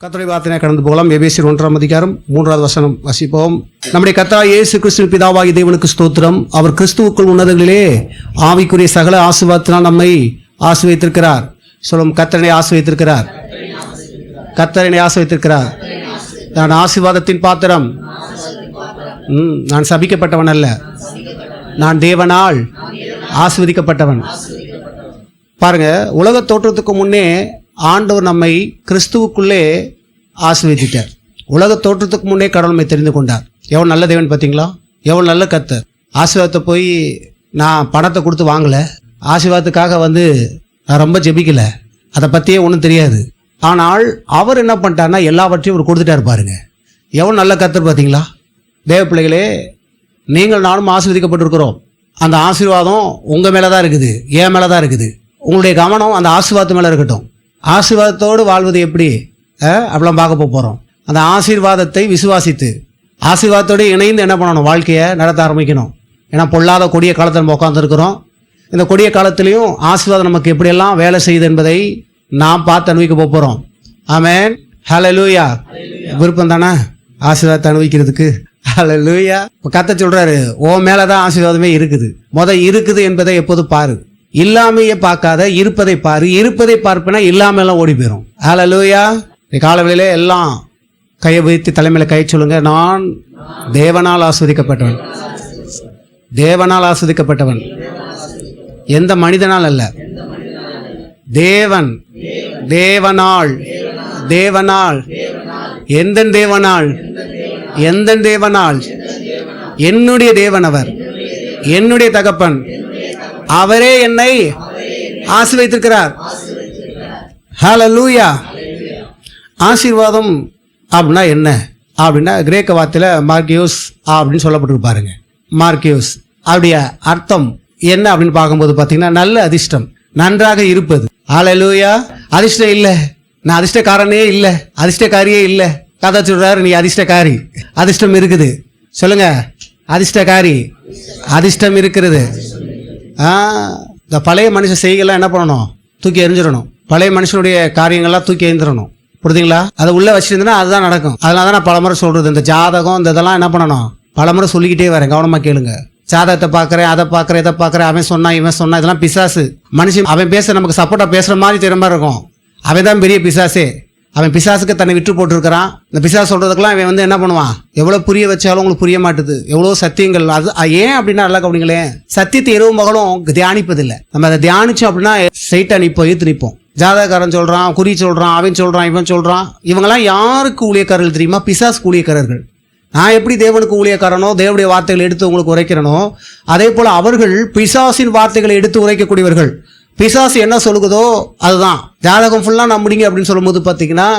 கர்த்தருடைய வார்த்தையை கடந்து போகலாம். எபேசியர் 1:3 வசனம் வசிப்போம். நம்முடைய கர்த்தராகிய இயேசு கிறிஸ்துவின் பிதாவாகிய தேவனுக்கு ஸ்தோத்திரம். அவர் கிறிஸ்துவுக்குள் உன்னதங்களிலே ஆவிக்குரிய சகல ஆசீர்வாதத்தினால் நம்மை ஆசீர்வதித்திருக்கிறார். சொல்லும், கர்த்தரை ஆசீர்வதித்திருக்கிறார். கர்த்தரை ஆசீர்வதித்திருக்கிறார். நான் ஆசீர்வாதத்தின் பாத்திரம். நான் சபிக்கப்பட்டவன் அல்ல, நான் தேவனால் ஆசீர்வதிக்கப்பட்டவன். பாருங்க, உலக தோற்றத்துக்கு முன்னே ஆண்டவர் நம்மை கிறிஸ்துவுக்குள்ளே ஆசீர்வதித்தார். உலக தோற்றத்துக்கு முன்னே கடவுள் நம்மை தெரிந்து கொண்டார். எவ்வளோ நல்ல தேவன் பார்த்தீங்களா? எவ்வளோ நல்ல கர்த்தர். ஆசீர்வாதத்தை போய் நான் பணத்தை கொடுத்து வாங்கலை, ஆசீர்வாதத்துக்காக நான் ரொம்ப ஜெபிக்கலை, அதை பற்றியே ஒன்றும் தெரியாது. ஆனால் அவர் என்ன பண்ணிட்டார்னா எல்லாவற்றையும் அவர் கொடுத்துட்டார். பாருங்க, எவ்வளோ நல்ல கர்த்தர் பார்த்தீங்களா? தேவ பிள்ளைகளே, நீங்கள் நானும் ஆசீர்வதிக்கப்பட்டிருக்கிறோம். அந்த ஆசீர்வாதம் உங்கள் மேலே தான் இருக்குது, என் மேலே தான் இருக்குது. உங்களுடைய கவனம் அந்த ஆசீர்வாதத்து மேலே இருக்கட்டும். ஆசீர்வாதத்தோடு வாழ்வது எப்படி அப்படிலாம் பார்க்க போகிறோம். அந்த ஆசீர்வாதத்தை விசுவாசித்து ஆசீர்வாதத்தோடு இணைந்து என்ன பண்ணணும்? வாழ்க்கையை நடத்த ஆரம்பிக்கணும். ஏன்னா பொல்லாத கொடிய காலத்தில் நம்ம உட்காந்துருக்கிறோம். இந்த கொடிய காலத்திலையும் ஆசீர்வாதம் நமக்கு எப்படியெல்லாம் வேலை செய்யுது என்பதை நாம் பார்த்து அனுபவிக்க போகிறோம். ஆமென், ஹல்லேலூயா. விருப்பம் தானே ஆசீர்வாதத்தை அனுபவிக்கிறதுக்கு? ஹல்லேலூயா. இப்போ கர்த்தர் சொல்கிறாரு, உன் மேலே தான் ஆசீர்வாதமே இருக்குது. இருக்குது என்பதை எப்போது பாரு. இல்லாமையே பார்க்காத, இருப்பதை பாரு. இருப்பதை பார்ப்பேன்னா இல்லாமலாம் ஓடி போயிடும். ஹல்லேலூயா. காலவெளியிலே எல்லாம் கையை வைத்து தலைமையில் கை சொல்லுங்க. நான் தேவனால் ஆஸ்வதிக்கப்பட்டவன். தேவனால் ஆஸ்வதிக்கப்பட்டவன், எந்த மனிதனால் அல்ல. தேவன், தேவனால், தேவனால், எந்த தேவனால், எந்த தேவனால், என்னுடைய தேவன் அவர், என்னுடைய தகப்பன், அவரே என்னை ஆசீர்வதித்திருக்கிறார். ஹல்லேலூயா. ஆசீர்வாதம் அப்படின்னா என்ன அப்படின்னா, கிரேக்க வார்த்தையில் மார்க்கியோஸ் அப்படின்னு சொல்லப்பட்டிருப்பாருங்க. மார்க்கியோஸ் அப்படிய அர்த்தம் என்ன அப்படின்னு பார்க்கும்போது பார்த்தீங்கன்னா, நல்ல அதிர்ஷ்டம், நன்றாக இருப்பது. ஹல்லேலூயா. அதிர்ஷ்டம் இல்லை, நான் அதிர்ஷ்டக்காரனே இல்லை, அதிர்ஷ்டக்காரியே இல்லை. கதை சொல்றாரு, நீ அதிர்ஷ்டக்காரி. அதிர்ஷ்டம் இருக்குது. சொல்லுங்க, அதிர்ஷ்டக்காரி. அதிர்ஷ்டம் இருக்கிறது. இந்த பழைய மனுஷ செய்கைலாம் என்ன பண்ணணும்? தூக்கி எறிஞ்சிடணும். பழைய மனுஷனுடைய காரியங்கள்லாம் தூக்கி எறிஞ்சிடணும். புரியுதுங்களா? அதை உள்ளே வச்சுருந்தேன்னா அதுதான் நடக்கும். அதனால தான் நான் பலமுறை சொல்கிறது, இந்த ஜாதகம் இந்த இதெல்லாம் என்ன பண்ணணும்? பலமுறை சொல்லிக்கிட்டே வரேன், கவனமாக கேளுங்க. ஜாதகத்தை பார்க்குறேன், அதை பார்க்குறேன், இதை பார்க்குறேன், அவன் சொன்னா இவன் சொன்னா, இதெல்லாம் பிசாசு. மனுஷன் அவன் பேச நமக்கு சப்போர்ட்டாக பேசுகிற மாதிரி தெரியுற மாதிரி இருக்கும். அவன் தான் பெரிய பிசாசே. அவன் பிசாசுக்கு தன்னை விட்டு போட்டுருக்கிறான். இந்த பிசாசு சொல்கிறதுக்கெல்லாம் அவன் என்ன பண்ணுவான்? எவ்வளோ புரிய வச்சாலும் உங்களுக்கு புரிய மாட்டுது. எவ்வளோ சத்தியங்கள். அது ஏன் அப்படின்னா நல்லா கவனிங்களேன், சத்தியத்தை இரவு மகளும் தியானிப்பதில்லை. நம்ம அதை தியானிச்சோம் அப்படின்னா சைட்டாக நிற்போம், ஈர்த்து நிற்போம். ஜாதகக்காரன் சொல்கிறான், குறி சொல்கிறான், அவன் சொல்கிறான், இவன் சொல்கிறான். இவங்கெல்லாம் யாருக்கு ஊழியக்காரர்கள் தெரியுமா? பிசாசுக்கு ஊழியக்காரர்கள். நான் எப்படி தேவனுக்கு ஊழியக்காரனோ, தேவனுடைய வார்த்தைகளை எடுத்து உங்களுக்கு உரைக்கிறனோ, அதே போல் அவர்கள் பிசாசின் வார்த்தைகளை எடுத்து உரைக்கக்கூடியவர்கள். பிசாசு என்ன சொல்லுதோ அதுதான். ஜாதகம் ஃபுல்லாக நம்பிங்க அப்படின்னு சொல்லும்போது பார்த்தீங்கன்னா,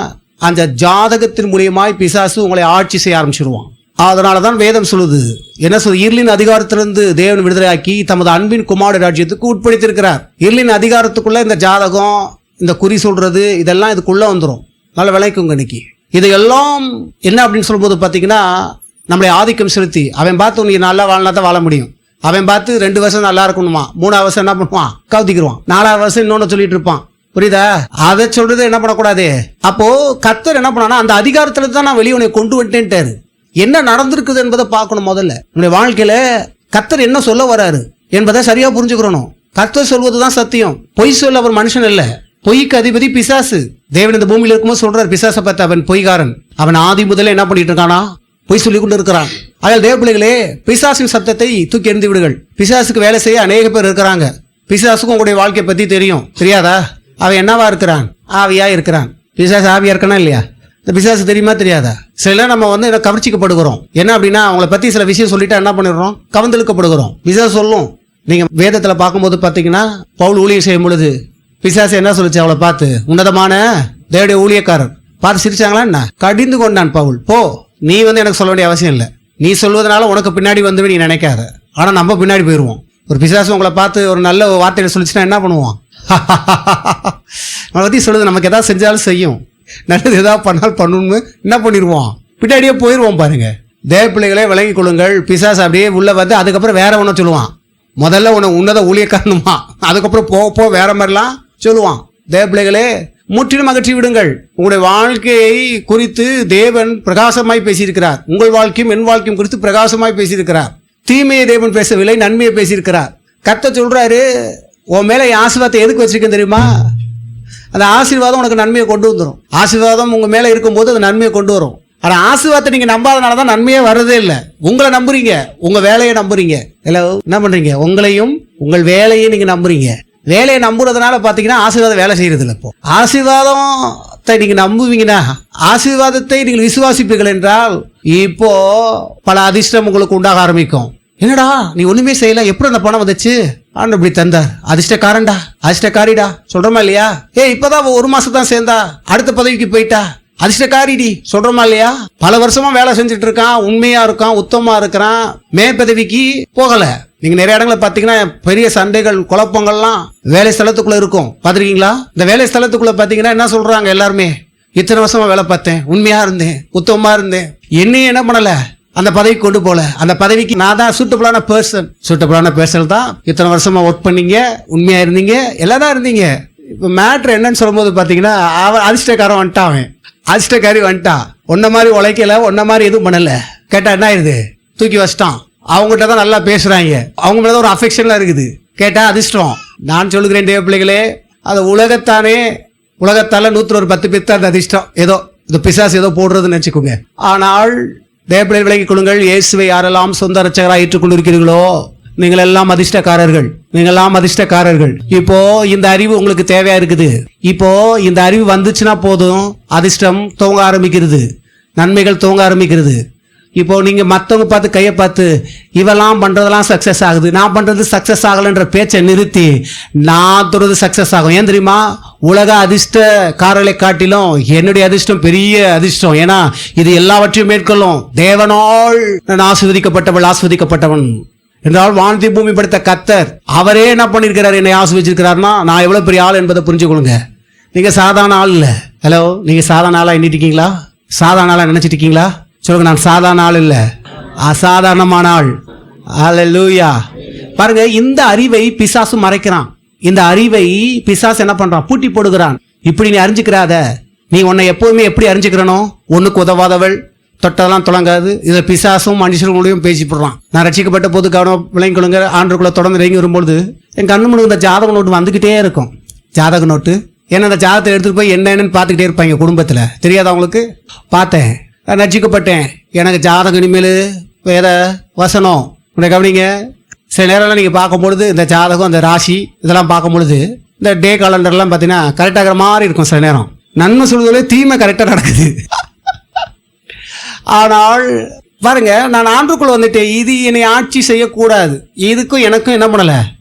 அந்த ஜாதகத்தின் மூலியமாய் பிசாசு உங்களை ஆட்சி செய்ய ஆரம்பிச்சிருவான். அதனால தான் வேதம் சொல்லுது, என்ன சொல்லுது? இருளின் அதிகாரத்திலிருந்து தேவன் விடுதலையாக்கி தமது அன்பின் குமாரனுடைய ராஜ்யத்துக்கு உட்படுத்தியிருக்கிறார். இருளின் அதிகாரத்துக்குள்ள இந்த ஜாதகம், இந்த குறி சொல்றது, இதெல்லாம் இதுக்குள்ள வந்துடும். நல்ல விளைக்குங்க. இன்னைக்கு இதையெல்லாம் என்ன அப்படின்னு சொல்லும்போது பார்த்தீங்கன்னா, நம்மளை ஆதிக்கம் செலுத்தி அவன் பார்த்து நீ நல்லா வாழ்னா தான் வாழ முடியும். அவன் பார்த்து 2 வருஷம் நல்லா இருக்கணுமா, 3ஆவது வருஷம் என்ன பண்ணுவான்? கவுத்திக்கிடுவான். 4ஆவது வருஷம் இன்னொன்று சொல்லிட்டு இருப்பான். புரியுதா? அதை சொல்றது என்ன பண்ணக்கூடாது. அப்போ கர்த்தர் என்ன பண்ணானா, அந்த அதிகாரத்துல தான் நான் வெளியே உன்னை கொண்டு வந்துட்டேன்ட்டாரு. என்ன நடந்திருக்குது என்பதை பார்க்கணும். முதல்ல நம்முடைய வாழ்க்கையில கர்த்தர் என்ன சொல்ல வராரு என்பதை சரியா புரிஞ்சுக்கிறணும். கர்த்தர் சொல்வதுதான் சத்தியம். பொய் சொல்ல அவர் மனுஷன் இல்ல, பொய்க்கு அதிபதி பிசாசு. தேவன் இந்த பூமியில இருக்கும்போது சொல்றாரு பிசாசை பார்த்து, அவன் பொய்காரன். அவன் ஆதி முதல்ல என்ன பண்ணிட்டு இருக்கானா? பொய் சொல்லி கொண்டு இருக்கிறான். அதில் தேவ பிள்ளைகளே, பிசாசின் சத்தத்தை தூக்கி எறிந்து விடுங்கள். பிசாசுக்கு வேலை செய்ய அநேக பேர் இருக்கிறாங்க. பிசாசுக்கும் உங்களுடைய வாழ்க்கையை பற்றி தெரியும், தெரியாதா? அவன் என்னவா இருக்கிறான்? ஆவியா இருக்கிறான். பிசாசு ஆவியா இருக்கானா இல்லையா? இந்த பிசாசு தெரியுமா தெரியாதா? சில நம்ம கவர்ச்சிக்கப்படுகிறோம். என்ன அப்படின்னா, அவங்கள பற்றி சில விஷயம் சொல்லிட்டா என்ன பண்ணிடுறோம்? கவர்ந்தெழுக்கப்படுகிறோம். பிசாசு சொல்லும். நீங்கள் வேதத்தில் பார்க்கும்போது பார்த்தீங்கன்னா, பவுல் ஊழியம் செய்யும் பொழுது பிசாசு என்ன சொல்லிச்சு? அவளை பார்த்து, உன்னதமான தேவனுடைய ஊழியக்காரர் பார்த்து சிரிச்சாங்களா என்ன? கடிந்து கொண்டான் பவுல். போ, நீ எனக்கு சொல்ல வேண்டிய அவசியம் இல்லை. நீ சொல்வதனால உனக்கு பின்னாடி வந்து நீ நினைக்காத. ஆனால் நம்ம பின்னாடி போயிடுவோம். ஒரு பிசாசு உங்களை பார்த்து ஒரு நல்ல வார்த்தையை சொல்லிச்சுன்னா என்ன பண்ணுவோம்? நம்மளை பற்றி சொல்லுது, நமக்கு எதாவது செஞ்சாலும் செய்யும், நல்லது எதாவது பண்ணாலும் பண்ணணும்னு என்ன பண்ணிடுவோம்? பின்னாடியே போயிடுவோம். பாருங்க, தேவ பிள்ளைகளே விளங்கி கொள்ளுங்கள். பிசாசு அப்படியே உள்ள வந்து அதுக்கப்புறம் வேற ஒன்று சொல்லுவான். முதல்ல உன்னை உன்னத ஊழியக்காரனுமா, அதுக்கப்புறம் போ வேற மாதிரிலாம் சொல்லுவான். தேவ பிள்ளைகளே, முற்றிலும் அகற்றி விடுங்கள். உங்களுடைய வாழ்க்கையை குறித்து தேவன் பிரகாசமாய் பேசியிருக்கிறார். உங்கள் வாழ்க்கையும் என் வாழ்க்கையும் குறித்து பிரகாசமாய் பேசியிருக்கிறார். தீமையை தேவன் பேசவில்லை, நன்மையை பேசியிருக்கிறார். கர்த்தர் சொல்றாரு, உன் மேல ஆசீர்வாதத்தை எதுக்கு வச்சிருக்கேன் தெரியுமா? அந்த ஆசீர்வாதம் உனக்கு நன்மையை கொண்டு வந்துடும். ஆசீர்வாதம் உங்க மேல இருக்கும்போது அது நன்மையை கொண்டு வரும். ஆனா ஆசீர்வாதத்தை நீங்க நம்பாதனால தான் நன்மையே வர்றதே இல்லை. உங்களை நம்புறீங்க, உங்க வேலையை நம்புறீங்க. இல்லை என்ன பண்றீங்க? உங்களையும் உங்கள் வேலையை நீங்க நம்புறீங்க. வேலையை நம்புறதுனால பாத்தீங்கன்னா ஆசீர்வாதம் வேலை செய்யறது இல்லை. இப்போ ஆசீர்வாதத்தை நீங்க நம்புவீங்கன்னா, ஆசீர்வாதத்தை நீங்கள் விசுவாசிப்பீர்கள் என்றால் இப்போ பல அதிர்ஷ்டம் உங்களுக்கு உண்டாக ஆரம்பிக்கும். என்னடா நீ ஒண்ணுமே செய்யல, எப்படி அந்த பணம் வந்துச்சு? ஆண்டு இப்படி தந்தார். அதிர்ஷ்டக்காரன்டா, அதிர்ஷ்டக்காரிடா சொல்றோமா இல்லையா? இப்பதான் 1 மாசம் தான் சேர்ந்தா, அடுத்த பதவிக்கு போயிட்டா, அதிர்ஷ்டக்காரிடி சொல்றோமா இல்லையா? பல வருஷமா வேலை செஞ்சுட்டு இருக்கான், உண்மையா இருக்கான், உத்தமமா இருக்கிறான், மேற்பதவிக்கு போகல. நீங்க நிறைய இடங்களை பாத்தீங்கன்னா பெரிய சண்டைகள், குழப்பங்கள்லாம் வேலை ஸ்தலத்துக்குள்ள இருக்கும். பாத்திருக்கீங்களா? இந்த வேலை ஸ்தலத்துக்குள்ள பாத்தீங்கன்னா என்ன சொல்றாங்க எல்லாருமே? இத்தனை வருஷமா வேலை பார்த்தேன், உண்மையா இருந்தேன், உத்தமமா இருந்தேன், என்னையும் என்ன பண்ணல, அந்த பதவிக்கு கொண்டு போல. அந்த பதவிக்கு நான் தான் சூட்டபிளான பர்சன் தான். இத்தனை வருஷமா ஒர்க் பண்ணீங்க, உண்மையா இருந்தீங்க, எல்லாம் தான் இருந்தீங்க. இப்போ மேட்ரு என்னன்னு சொல்லும்போது பாத்தீங்கன்னா, அவன் அதிர்ஷ்டக்காரன் வந்துட்டான், அவன் அதிர்ஷ்டக்காரி வந்துட்டான். ஒன்ன மாதிரி உழைக்கல, ஒன்ன மாதிரி எதுவும் பண்ணல. கேட்டா என்ன ஆயிருது? தூக்கி வச்சிட்டான். அவங்ககிட்ட தான் நல்லா பேசுறாங்க, அவங்க மேல ஒரு அஃபெக்ஷன்லாம் இருக்குது. கேட்டா அதிர்ஷ்டம். நான் சொல்லுகிறேன் தேவ பிள்ளைகளே, அது உலகத்தால 110 பேர் தான் அந்த அதிர்ஷ்டம். ஏதோ இந்த பிசாசு ஏதோ போடுறதுன்னு நினைச்சுக்கோங்க. ஆனால் தேவப்பிள்ளை விலகிக் கொள்ளுங்கள். இயேசுவை யாரெல்லாம் சொந்த ரட்சகராக ஏற்றுக்கொண்டிருக்கிறீர்களோ நீங்கள் எல்லாம் அதிர்ஷ்டக்காரர்கள். இப்போ இந்த அறிவு உங்களுக்கு தேவையா இருக்குது. இப்போ இந்த அறிவு வந்துச்சுன்னா போதும், அதிர்ஷ்டம் துவங்க ஆரம்பிக்கிறது, நன்மைகள் துவங்க ஆரம்பிக்கிறது. இப்போ நீங்க மற்றவங்க பார்த்து கையை பார்த்து இவெல்லாம் பண்றதெல்லாம் சக்சஸ் ஆகுது, நான் பண்றது சக்சஸ் ஆகலன்ற பேச்சை நிறுத்தி நான் தொடர்ந்து சக்சஸ் ஆகும். ஏன் தெரியுமா? உலக அதிர்ஷ்டக்காரர்களை காட்டிலும் என்னுடைய அதிர்ஷ்டம் பெரிய அதிர்ஷ்டம். ஏன்னா இது எல்லாவற்றையும் மேற்கொள்ளும். தேவனால் நான் ஆசீர்வதிக்கப்பட்டவன் என்றால் வானத்தை பூமி படைத்த கர்த்தர் அவரே என்ன பண்ணிருக்கிறார்? என்னை ஆசீர்வதிச்சிருக்கிறார்னா நான் எவ்வளவு பெரிய ஆள் என்பதை புரிஞ்சுக்கொள்ளுங்க. நீங்க சாதாரண ஆள் இல்ல. ஹலோ, நீங்க சாதாரண ஆளா எண்ணிட்டு இருக்கீங்களா? சாதாரண ஆளா நினைச்சிட்டு இருக்கீங்களா? சொல்லுங்க, நான் சாதாரண ஆள் இல்ல, அசாதாரணமான ஆள். ஹல்லேலூயா. பாருங்க, இந்த அறிவை பிசாசு மறைக்கிறான். இந்த அறிவை பிசாசு என்ன பண்றான்? பூட்டி போடுகிறான். இப்படி நீ அறிஞ்சுக்கிறாத. நீ உன்னை எப்பவுமே எப்படி அறிஞ்சுக்கிறனோ, ஒண்ணுக்கு உதவாதவள், தொட்டதெல்லாம் தொடங்காது. இதை பிசாசும் மனுஷர்களுடையும் பேசி போடுறான். நான் ரட்சிக்கப்பட்ட போது கவனம் விளங்கிக்கொள்ளுங்க. ஆண்டுக்குள்ள தொடர்ந்து இறங்கி வரும்பொழுது என் கண்ணு முழுக்க இந்த ஜாதக நோட்டு வந்துகிட்டே இருக்கும். ஜாதக நோட்டு ஏன்னா அந்த ஜாதகத்தை எடுத்துட்டு போய் என்னன்னு பார்த்துக்கிட்டே இருப்பாங்க குடும்பத்தில். தெரியாத அவங்களுக்கு. பார்த்தேன், ரட்சிக்கப்பட்டேன், எனக்கு ஜாதகம் இனிமேல் வேத வசனம். உன்னை கவனிங்க, சில நேரம்லாம் நீங்கள் பார்க்கும்பொழுது இந்த ஜாதகம், அந்த ராசி இதெல்லாம் பார்க்கும்பொழுது இந்த டே காலண்டர்லாம் பார்த்தீங்கன்னா கரெக்டாகிற மாதிரி இருக்கும். சில நேரம் நன்மை சொல்வதிலே தீமை கரெக்டாக நடக்குது. ஆனால் பாருங்க, நான் ஆண்டுக்குள்ள வந்துட்டேன், இது என்னை ஆட்சி செய்யக்கூடாது, இதுக்கும் எனக்கும் என்ன பண்ணல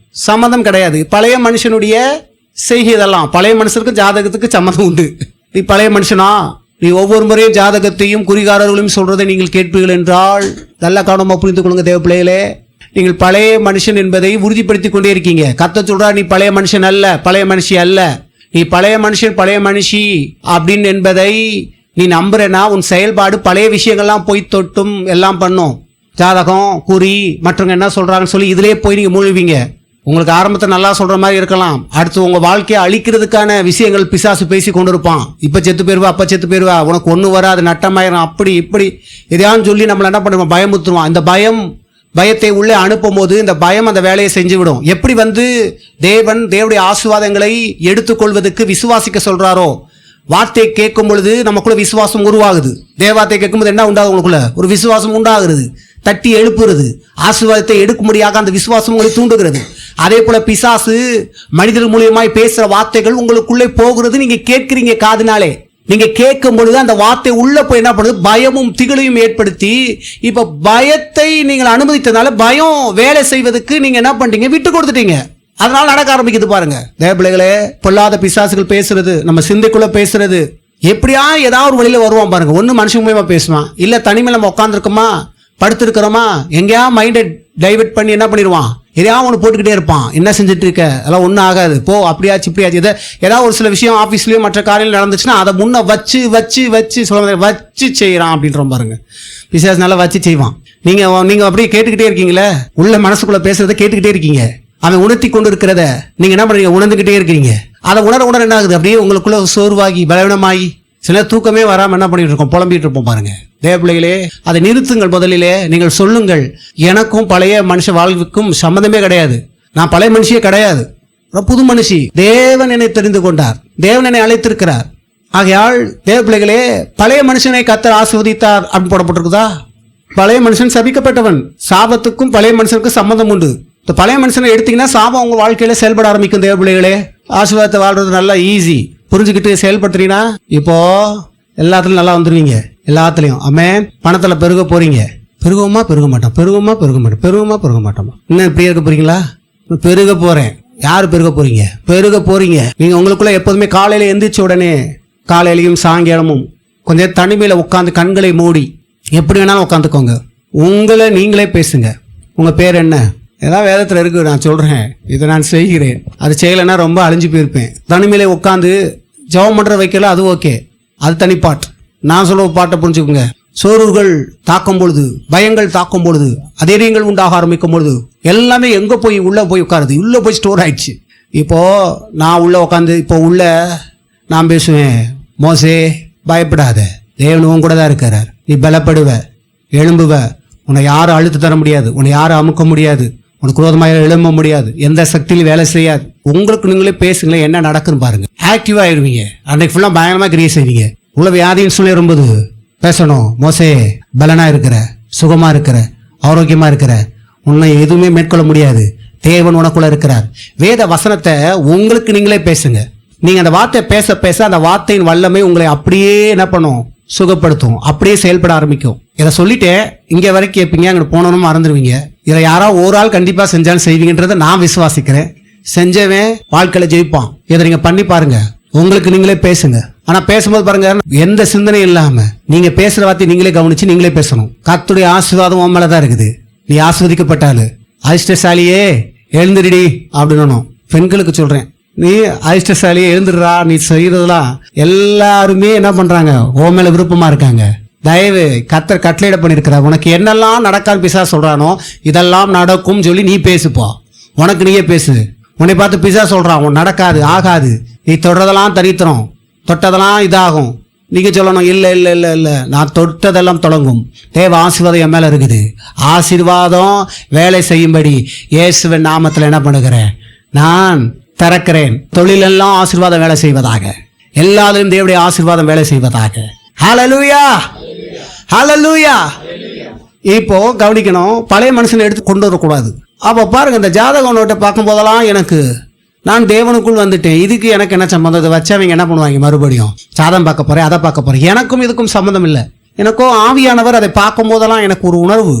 சம்மந்தம் கிடையாது. பழைய மனுஷனுடைய செய்கை இதெல்லாம். பழைய மனுஷனுக்கும் ஜாதகத்துக்கு சம்மந்தம் உண்டு. நீ பழைய மனுஷனா? நீ ஒவ்வொரு முறையும் ஜாதகத்தையும் குறிகாரர்களையும் சொல்றதை நீங்கள் கேட்பீர்கள் என்றால் நல்ல கவனமா புரிந்து கொள்ளுங்க தேவ பிள்ளைகளே. நீங்கள் பழைய மனுஷன் என்பதை உறுதிப்படுத்திக் கொண்டே இருக்கீங்க. கர்த்தர் சொல்றா, நீ பழைய மனுஷன் அல்ல, பழைய மனுஷி அல்ல, நீ பழைய மனுஷன், பழைய மனுஷி அப்படின்னு என்பதை நீ நம்புறேன்னா உன் செயல்பாடு பழைய விஷயங்கள்லாம் போய் தொட்டும் எல்லாம் பண்ணும். ஜாதகம், குறி, மற்றவங்க என்ன சொல்றாங்கன்னு சொல்லி இதிலே போய் நீங்க மூழ்குவீங்க. உங்களுக்கு ஆரம்பத்தை நல்லா சொல்ற மாதிரி இருக்கலாம், அடுத்து உங்க வாழ்க்கையை அழிக்கிறதுக்கான விஷயங்கள் பிசாசு பேசி கொண்டு இருப்பான். இப்ப செத்து போயிருவா, அப்ப செத்து போயிருவா, உனக்கு ஒண்ணு வராது, நட்டமாயிரும், அப்படி இப்படி எதையான்னு சொல்லி நம்மள என்ன பண்ணுவோம்? பயமுத்துருவான். இந்த பயத்தை உள்ளே அனுப்பும் போது இந்த பயம் அந்த வேலையை செஞ்சு விடும். எப்படி தேவனுடைய ஆசீர்வாதங்களை எடுத்துக்கொள்வதற்கு விசுவாசிக்க சொல்றாரோ, வார்த்தை கேட்கும் பொழுது நமக்குள்ள விசுவாசம் உருவாகுது. தேவார்த்தை கேட்கும்போது என்ன உண்டாகுது? உங்களுக்குள்ள ஒரு விசுவாசம் உண்டாகிறது, தட்டி எழுப்புறது, ஆசீர்வாதத்தை எடுக்கும்படியாக அந்த விசுவாசம் உங்களை தூண்டுகிறது. அதே போல பிசாசு மனிதர்கள் மூலியமாய் பேசுற வார்த்தைகள் உங்களுக்குள்ளே போகிறது. நீங்க கேட்கிறீங்க காதுனாலே. நீங்க கேட்கும் பொழுது அந்த வார்த்தை உள்ள போய் என்ன பண்ணுது? பயமும் திகிலையும் ஏற்படுத்தி, இப்ப பயத்தை நீங்கள் அனுமதித்ததுனால பயம் வேலை செய்வதற்கு நீங்க என்ன பண்றீங்க? விட்டு கொடுத்துட்டீங்க. அதனால நடக்க ஆரம்பிக்குது. பாருங்க தேவ பிள்ளைகளே, பொல்லாத பிசாசுகள் பேசுறது, நம்ம சிந்தைக்குள்ள பேசுறது, எப்படியா ஏதாவது ஒரு வழியில வருவான் பாருங்க. ஒண்ணு மனுஷன் மூலமா பேசுவான், இல்ல தனிமையில நம்ம உட்காந்துருக்கோமா, படுத்திருக்கிறோமா, எங்கேயா மைண்டை டைவெர்ட் பண்ணி என்ன பண்ணிடுவான்? எதையாவது ஒன்று போட்டுக்கிட்டே இருப்பான். என்ன செஞ்சுட்டு இருக்க, அதெல்லாம் ஒன்றும் ஆகாது, போ, அப்படியாச்சு இப்படியாச்சு. ஏதாவது ஒரு சில விஷயம் ஆஃபீஸ்லயும் மற்ற காரியங்கள் நடந்துச்சுன்னா அதை முன்ன வச்சு சொல்ல வச்சு செய்யறான் அப்படின்ற பாருங்க. பிசாசு நல்லா வச்சு செய்வான். நீங்க அப்படியே கேட்டுக்கிட்டே இருக்கீங்களே, உள்ள மனசுக்குள்ள பேசுறதை கேட்டுக்கிட்டே இருக்கீங்க. அவன் உணர்த்தி கொண்டு இருக்கிறத நீங்க என்ன பண்றீங்க? உணர்ந்துகிட்டே இருக்கிறீங்க. அதை உணர என்ன ஆகுது? அப்படியே உங்களுக்குள்ள சோர்வாகி பலவீனமாகி சில தூக்கமே வராம என்ன பண்ணிட்டு இருக்கோம்? புலம்பிட்டு இருப்போம். பாருங்க தேவ பிள்ளைகளே, அதை நிறுத்துங்கள். முதலிலே நீங்கள் சொல்லுங்கள், எனக்கும் பழைய மனுஷ வாழ்வுக்கும் சம்மந்தமே கிடையாது. நான் பழைய மனுஷியே கிடையாது, புது மனுஷி. தேவன் என்னை தெரிந்து கொண்டார், தேவன் என்னை அழைத்திருக்கிறார். ஆகையால் தேவ பிள்ளைகளே, பழைய மனுஷனை கர்த்தர் ஆசீர்வதித்தார் அப்படின்னு போடப்பட்டிருக்குதா? பழைய மனுஷன் சபிக்கப்பட்டவன். சாபத்துக்கும் பழைய மனுஷனுக்கும் சம்மந்தம் உண்டு. இந்த பழைய மனுஷனை எடுத்தீங்கன்னா சாபம் உங்க வாழ்க்கையில செயல்பட ஆரம்பிக்கும். தேவ பிள்ளைகளே, ஆசீர்வாதத்தை வாழ்றது நல்லா ஈஸி. புரிஞ்சுக்கிட்டு செயல்படுத்துறீங்கன்னா இப்போ எல்லாத்துலயும் நல்லா வந்துருவீங்க. எல்லாத்துலயும் ஆமென். பணத்துல பெருக போறீங்க. பெருகுமா பெருக மாட்டோம், பெருகுமா பெருக மாட்டோம், பெருகுமா பெருக மாட்டோமா? இன்னும் இப்படியே இருக்க போறீங்களா? பெருக போறேன். யாரு பெருக போறீங்க? பெருக போறீங்க. நீங்க உங்களுக்குள்ள எப்போதுமே காலையில எந்திரிச்ச உடனே, காலையிலையும் சாயங்காலமும் கொஞ்சம் தனிமையில உட்காந்து கண்களை மூடி எப்படி வேணாலும் உட்காந்துக்கோங்க. உங்களை நீங்களே பேசுங்க. உங்க பேர் என்ன? ஏதாவது வேதத்தில் இருக்கு, நான் சொல்றேன், இதை நான் செய்கிறேன். அது செய்யலைன்னா ரொம்ப அழிஞ்சு போயிருப்பேன். தனிமையில உட்காந்து ஜெபம் பண்ற வைக்கல, அது ஓகே, அது தனிப்பாட்டு. நான் சொல்ல பாட்டை புரிஞ்சுக்கோங்க. சோர்வுகள் தாக்கும் பொழுது, பயங்கள் தாக்கும் பொழுது, அதிரியங்கள் உண்டாக ஆரம்பிக்கும் பொழுது எல்லாமே எங்க போய் உள்ள போய் உட்காருது, உள்ள போய் ஸ்டோர் ஆயிடுச்சு. இப்போ நான் உள்ள உட்காந்து இப்போ உள்ள நான் பேசுவேன், மோசே பயப்படாத, தேவன் உன் கூட தான் இருக்கிறார், நீ பலப்படுவ, எழும்புவ, உன்னை யாரும் அழுத்து தர முடியாது, உன்னை யாரும் அமுக்க முடியாது, உனக்கு குரோதமாக எழும்ப முடியாது, எந்த சக்தியிலும் வேலை செய்யாது. உங்களுக்கு நீங்களே பேசுங்களேன், என்ன நடக்குன்னு பாருங்க. ஆக்டிவா ஆயிடுவீங்க. அன்னைக்கு ஃபுல்லா பயங்கரமா கிரியை செய்வீங்க. உள்ள வியாதின்னு சொல்லி வரும்போது பேசணும், மோசே பலனா இருக்கிற, சுகமா இருக்கிற, ஆரோக்கியமா இருக்கிற, உன்னை எதுவுமே மேற்கொள்ள முடியாது, தேவன் உனக்குள்ள இருக்கிறார். வேத வசனத்தை உங்களுக்கு நீங்களே பேசுங்க. நீங்க அந்த வார்த்தை பேச பேச அந்த வார்த்தையின் வல்லமை உங்களை அப்படியே என்ன பண்ணும்? சுகப்படுத்தும். அப்படியே செயல்பட ஆரம்பிக்கும். இதை சொல்லிட்டு இங்க வரைக்கும் கேட்பீங்க, அங்கே போனோன்னு மறந்துடுவீங்க. இதை யாராவது ஒரு ஆள் கண்டிப்பா செஞ்சாலும் செய்வீங்கன்றதை நான் விசுவாசிக்கிறேன். செஞ்சவன் வாழ்க்கையில ஜெயிப்பான். இதை நீங்க பண்ணி பாருங்க. உங்களுக்கு நீங்களே பேசுங்க. ஆனா பேசும்போது பாருங்க, எந்த சிந்தனையும் இல்லாம நீங்க பேசுற வார்த்தை நீங்களே கவனிச்சு நீங்களே பேசணும். கர்த்தருடைய ஆசீர்வாதம் உன் மேலதான் இருக்குது. நீ ஆஸ்வதிக்கப்பட்டாலு அதிர்ஷ்டசாலியே எழுந்திருடி அப்படின்னு பெண்களுக்கு சொல்றேன். நீ அதிர்ஷ்டசாலியே எழுந்துடுறா. நீ செய்யறதெல்லாம் எல்லாருமே என்ன பண்றாங்க? உன் மேல விருப்பமா இருக்காங்க. தயவு கர்த்தர் கட்டளையிட பண்ணிருக்கிற, உனக்கு என்னெல்லாம் நடக்கான்னு பிசாசு சொல்றானோ இதெல்லாம் நடக்கும் சொல்லி நீ பேசுப்பா. உனக்கு நீயே பேசு. உன்னை பார்த்து பிசாசு சொல்றான், உன் நடக்காது, ஆகாது, நீ தொடுறதெல்லாம் தரித்திரம், தொட்டதெல்லாம் இதாகும். நீங்க சொல்லணும், இல்ல இல்ல இல்ல இல்ல, நான் தொட்டதெல்லாம் தொடங்கும். தேவ ஆசீர்வாதம் என் மேல இருக்குது. ஆசீர்வாதம் வேலை செய்யும்படி இயேசுவின் நாமத்தில் என்ன பண்ணுகிறேன்? நான் திறக்கிறேன். தொழிலெல்லாம் ஆசீர்வாதம் வேலை செய்வதாக, எல்லாரும் தேவனுடைய ஆசீர்வாதம் வேலை செய்வதாக. ஹல்லேலூயா, ஹல்லேலூயா. இப்போ கவனிக்கணும், பழைய மனுஷனை எடுத்து கொண்டு வரக்கூடாது. அப்போ பாருங்க, இந்த ஜாதக நோட்டை பார்க்கும் போதெல்லாம் எனக்கு நான் தேவனுக்குள் வந்துட்டேன், இதுக்கு எனக்கு என்ன சம்பந்தம்? இதை வச்சு அவங்க என்ன பண்ணுவாங்க? மறுபடியும் சாதம் பார்க்க போறேன், அதை பார்க்க போறேன். எனக்கும் இதுக்கும் சம்மந்தம் இல்லை. எனக்கும் ஆவியானவர் அதை பார்க்கும் போதெல்லாம் எனக்கு ஒரு உணர்வு,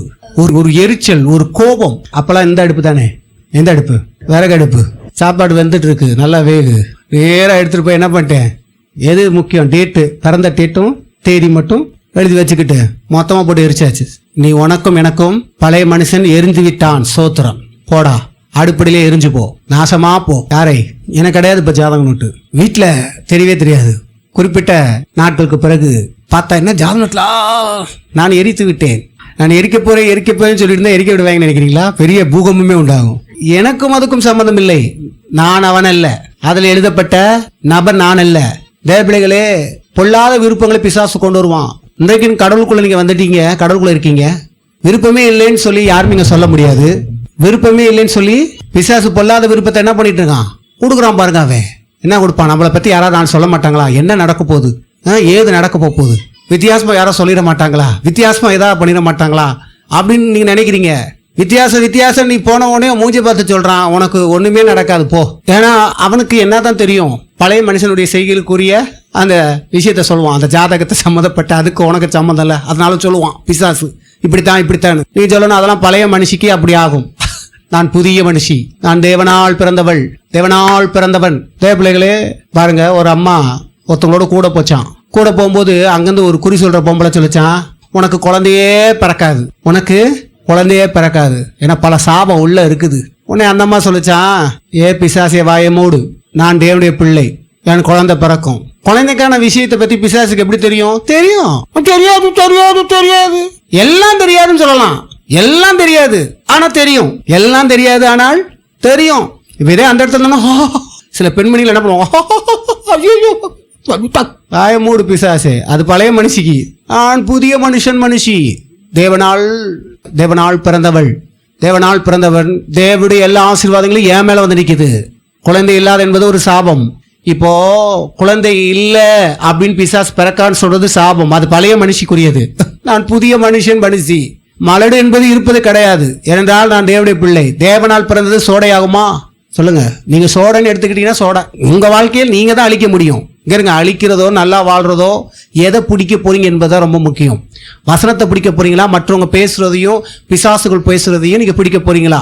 ஒரு எரிச்சல், ஒரு கோபம். அப்பெல்லாம் இந்த அடுப்பு தானே, எந்த அடுப்பு? விறகு அடுப்பு. சாப்பாடு வெந்துட்டு இருக்கு, நல்லா வேகு. வேற எடுத்துட்டு போய் என்ன பண்ணிட்டேன்? எது முக்கியம்? டேட்டு, பிறந்த டேட்டும் தேதி மட்டும் எழுதி வச்சுக்கிட்டு மொத்தமா போட்டு எரிச்சாச்சு. நீ உனக்கும் எனக்கும் பழைய மனுஷன் எரிஞ்சு விட்டான். சோத்திரம். போடா, அடுப்படியிலே எரிஞ்சு போ, நாசமா போ. யாரை? எனக்கு கிடையாது. இப்ப ஜாதகம் நோட்டு வீட்டுல தெரியவே தெரியாது. குறிப்பிட்ட நாட்களுக்கு பிறகு பார்த்தா என்ன ஜாதகம் நோட்டுல நான் எரித்து விட்டேன், நான் எரிக்க போறேன் சொல்லிட்டு இருந்தா எரிக்க விடுவாங்கன்னு நினைக்கிறீங்களா? பெரிய பூகம்பமே உண்டாகும். எனக்கும் அதுக்கும் சம்பந்தம் இல்லை. நான் அவன் அல்ல, அதுல எழுதப்பட்ட நபர் நான் அல்ல. தேவ பிள்ளைகளே, பொல்லாத விருப்பங்களை பிசாசு கொண்டு வருவான். இன்றைக்கு கடவுளுக்குள்ள நீங்க வந்துட்டீங்க, கடவுளுக்குள்ள இருக்கீங்க. விருப்பமே இல்லைன்னு சொல்லி யாருமே இங்க சொல்ல முடியாது. விருப்பமே இல்லைன்னு சொல்லி பிசாசு பொல்லாத விருப்பத்தை என்ன பண்ணிட்டு இருக்கான்? கொடுக்குறான் பாருங்க. அவன் என்ன கொடுப்பான்? நம்மளை பத்தி யாராவது நான் சொல்ல மாட்டாங்களா? என்ன நடக்க போகுது, ஏது நடக்க போகுது, வித்தியாசமா யாரும் சொல்லிட மாட்டாங்களா, வித்தியாசமா ஏதாவது பண்ணிட மாட்டாங்களா அப்படின்னு நீங்க நினைக்கிறீங்க. வித்தியாசம். நீ போன உடனே மூஞ்சி பார்த்து சொல்றான், உனக்கு ஒண்ணுமே நடக்காது போ. ஏன்னா அவனுக்கு என்னதான் தெரியும்? பழைய மனுஷனுடைய செய்கைகளுக்குரிய அந்த விஷயத்த சொல்லுவான். அந்த ஜாதகத்தை சம்மந்தப்பட்ட, அதுக்கு உனக்கு சம்மந்தம் இல்லை, அதனால சொல்லுவான் பிசாசு. இப்படித்தான் நீ சொல்லணும், அதெல்லாம் பழைய மனுஷிக்கு அப்படி ஆகும். நான் புதிய மனுஷி, நான் தேவனால் பிறந்தவன். தேவ பிள்ளைகளே பாருங்க, ஒரு அம்மா ஒருத்தவங்களோட கூட போச்சான். கூட போகும்போது அங்கிருந்து ஒரு குறி சொல்ற பொம்பளை சொல்லிச்சான், உனக்கு குழந்தையே பிறக்காது, ஏன்னா பல சாபம் உள்ள இருக்குது. உன்னை அந்த அம்மா சொல்லிச்சான், ஏ பிசாசிய வாயை மூடு, நான் தேவனுடைய பிள்ளை, என் குழந்தை பிறக்கும். குழந்தைக்கான விஷயத்தை பத்தி பிசாசுக்கு எப்படி தெரியும்? தெரியாது. எல்லாம் தெரியாதுன்னு சொல்லலாம். எல்லாம் தெரியாது ஆனா தெரியும். எல்லாம் தெரியாது ஆனால் தெரியும். இதே அந்த இடத்துல சில பெண்மணிகள் என்ன பண்ணுவாங்க, வாய மூடு பிசாசே, அது பழைய மனுஷிக்கு. ஆண் புதிய மனுஷி. தேவனால் பிறந்தவள், தேவனால் பிறந்தவன். தேவனுடைய எல்லா ஆசீர்வாதங்களும் என் மேல வந்து நிற்குது. குழந்தை இல்லாத என்பது ஒரு சாபம். இப்போ குழந்தை இல்லை அப்படின்னு பிசாஸ் பிறக்கான்னு சொல்றது சாபம். அது பழைய மனுஷிக்குரியது. நான் புதிய மனுஷி. மலடு என்பது இருப்பது கிடையாது. ஏனென்றால் நான் தேவனுடைய பிள்ளை. தேவனால் பிறந்தது சோடையாகுமா? சொல்லுங்க. நீங்க சோடைன்னு எடுத்துக்கிட்டீங்கன்னா சோடை உங்க வாழ்க்கையில் நீங்க தான் அழிக்க முடியும். இங்க அழிக்கிறதோ நல்லா வாழ்றதோ எதை பிடிக்க போறீங்க என்பதுதான் ரொம்ப முக்கியம். வசனத்தை பிடிக்க போறீங்களா, மற்றவங்க பேசுறதையும் பிசாசுகள் பேசுறதையும் நீங்க பிடிக்க போறீங்களா?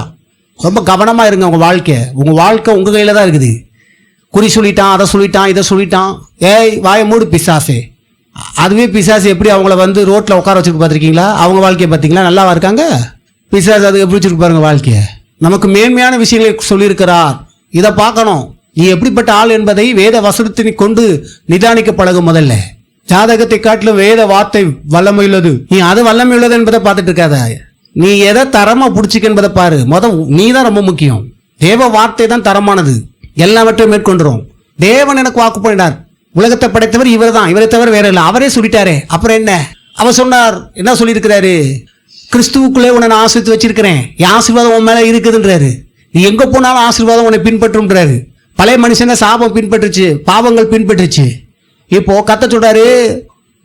ரொம்ப கவனமா இருங்க. உங்க வாழ்க்கை உங்க கையில தான் இருக்குது. குறி சொல்லிட்டான், அதை சொல்லிட்டான், இதை சொல்லிட்டான், ஏய் வாய மூடு பிசாசே. அதுவே பிசாசு எப்படி அவங்கள வந்து ரோட்ல உட்கார வச்சிருக்கு பார்த்துருக்கீங்களா? அவங்க வாழ்க்கையை பார்த்தீங்களா? நல்லாவா இருக்காங்க? பிசாசு அது எப்படி வச்சிருக்கு பாருங்க வாழ்க்கையை. நமக்கு மேன்மையான விஷயங்களை சொல்லியிருக்கிறார். இதை பார்க்கணும். நீ எப்படிப்பட்ட ஆள் என்பதை வேத வசனத்தினை கொண்டு நிதானிக்க பழகும். முதல்ல ஜாதகத்தை காட்டிலும் வேத வார்த்தை வல்லமை உள்ளது. நீ அது வல்லமை உள்ளது என்பதை பார்த்துட்டு இருக்காத. நீ எதை தரமா பிடிச்சிக்க என்பதை பாரு. நீ தான் ரொம்ப முக்கியம். தேவ வார்த்தை தான் தரமானது. எல்லாவற்றையும் மேற்கொண்டுரும். தேவன் எனக்கு வாக்கு பண்ணினார், உலகத்தை படைத்தவர் இவர் தான், இவரை தவிர வேற இல்லை. அவரே சொல்லிட்டாரே, அப்புறம் என்ன? அவர் சொன்னார். என்ன சொல்லியிருக்கிறாரு? கிறிஸ்துவுக்குள்ளே உன்னை நான் ஆசீர்வதித்து வச்சிருக்கிறேன், என் ஆசீர்வாதம் உன் மேல இருக்குதுன்றாரு. நீ எங்க போனாலும் ஆசீர்வாதம் உன்னை பின்பற்றும்ன்றாரு. பழைய மனுஷனை சாபம் பின்பற்றுச்சு, பாவங்கள் பின்பற்றுச்சு. இப்போ கத்த சொல்றாரு,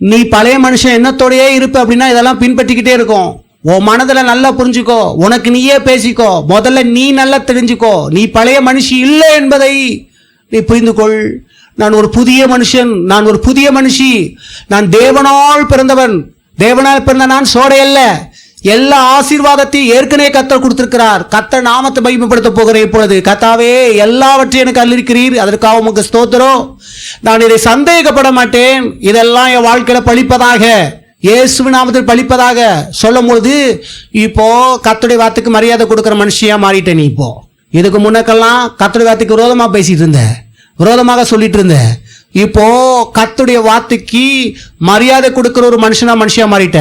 நீ பழைய மனுஷன் எண்ணத்தோடையே இருப்ப அப்படின்னா இதெல்லாம் பின்பற்றிக்கிட்டே இருக்கும். உன் மனதில் நல்லா புரிஞ்சுக்கோ, உனக்கு நீயே பேசிக்கோ. முதல்ல நீ நல்லா தெரிஞ்சுக்கோ, நீ பழைய மனுஷி இல்லை என்பதை நீ புரிந்து கொள். நான் ஒரு புதிய மனுஷி. நான் தேவனால் பிறந்தவன். தேவனால் பிறந்த நான் சோடை அல்ல. எல்லா ஆசீர்வாதத்தையும் ஏற்கனவே கர்த்தர் கொடுத்திருக்கிறார். கர்த்தர் நாமத்தை மகிமைப்படுத்த போகிறேன். இப்பொழுது கர்த்தாவே எல்லாவற்றையும் எனக்கு அள்ளிருக்கிறீர், அதற்காக உமக்கு ஸ்தோத்திரம். நான் இதை சந்தேகப்பட மாட்டேன். இதெல்லாம் என் வாழ்க்கையில பலிப்பதாக, இயேசுவின் நாமத்தில் பலிப்பதாக சொல்லும் பொழுது இப்போ கர்த்தருடைய வார்த்தைக்கு மரியாதை கொடுக்கிற மனுஷியா மாறிட்டேன். நீ இப்போ இதுக்கு முன்னக்கெல்லாம் கர்த்தருடைய வார்த்தைக்கு விரோதமா பேசிட்டு இருந்த, விரோதமாக சொல்லிட்டு இருந்த. இப்போ கர்த்தருடைய வார்த்தைக்கு மரியாதை கொடுக்கிற ஒரு மனுஷியா மாறிட்ட.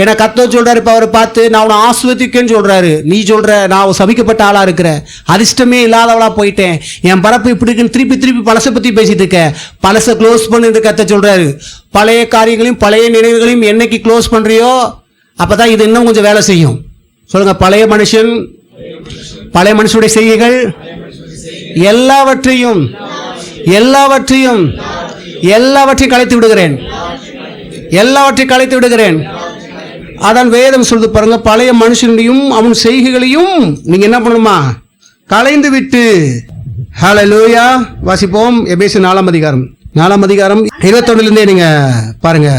ஏன்னா கர்த்தர் சொல்றாரு, இப்ப அவரை பார்த்து நான் உன்னை ஆசீர்வதிக்கேன்னு சொல்றாரு. நீ சொல்ற நான் சபிக்கப்பட்ட ஆளா இருக்கிறேன், அதிர்ஷ்டமே இல்லாதவளா போயிட்டேன், என் பரப்பு இப்படி இருக்குன்னு திருப்பி பழசை பத்தி பேசிட்டு இருக்க. பழசை க்ளோஸ் பண்ணு கர்த்தர் சொல்றாரு. பழைய காரியங்களையும் பழைய நினைவுகளையும் என்னைக்கு க்ளோஸ் பண்றியோ அப்பதான் இது இன்னும் கொஞ்சம் வேலை செய்யும். சொல்லுங்க. பழைய மனுஷனுடைய செய்கைகள் எல்லாவற்றையும் கலைத்து விடுகிறேன். அதான் வேதம் சொல்லுது பாருங்க. பழைய மனுஷனையும் அவன் செய்கைகளையும் நீங்க என்ன பண்ணணுமா? கலைந்து விட்டு. ஹல்லேலூயா. வாசிப்போம். எபேசியர் 4 அதிகாரம் 21 நீங்க பாருங்க.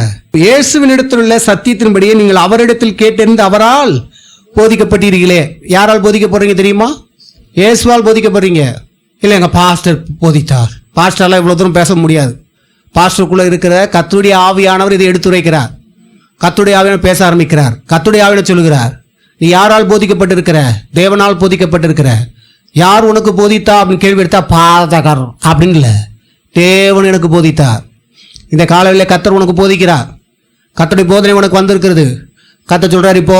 இயேசுவின் இடத்திலுள்ள சத்தியத்தின்படியே நீங்கள் அவரிடத்தில் கேட்டிருந்து அவரால் போதிக்கப்பட்டீர்களே. யாரால் போதிக்கப்படுறீங்க தெரியுமா? இயேசுவால் போதிக்கப்படுறீங்க. இல்லை எங்க பாஸ்டர் போதித்தார். பாஸ்டர்லாம் இவ்வளவு தூரம் பேச முடியாது. பாஸ்டருக்குள்ள இருக்கிற கர்த்தருடைய ஆவியானவர் இதை எடுத்துரைக்கிறார். கர்த்தருடைய ஆவியானவர் பேச ஆரம்பிக்கிறார். கர்த்தருடைய ஆவியானவர் சொல்லுகிறார், நீ யாரால் போதிக்கப்பட்டிருக்கிற? தேவனால் போதிக்கப்பட்டிருக்கிற. யார் உனக்கு போதித்தா அப்படின்னு கேள்வி எடுத்தா பாதகாரம் அப்படின்னு இல்லை, தேவன் எனக்கு போதித்தார். இந்த காலையில் கர்த்தர் உனக்கு போதிக்கிறார். கர்த்தருடைய போதனை உனக்கு வந்திருக்கிறது. கர்த்தர் சொல்றார், இப்போ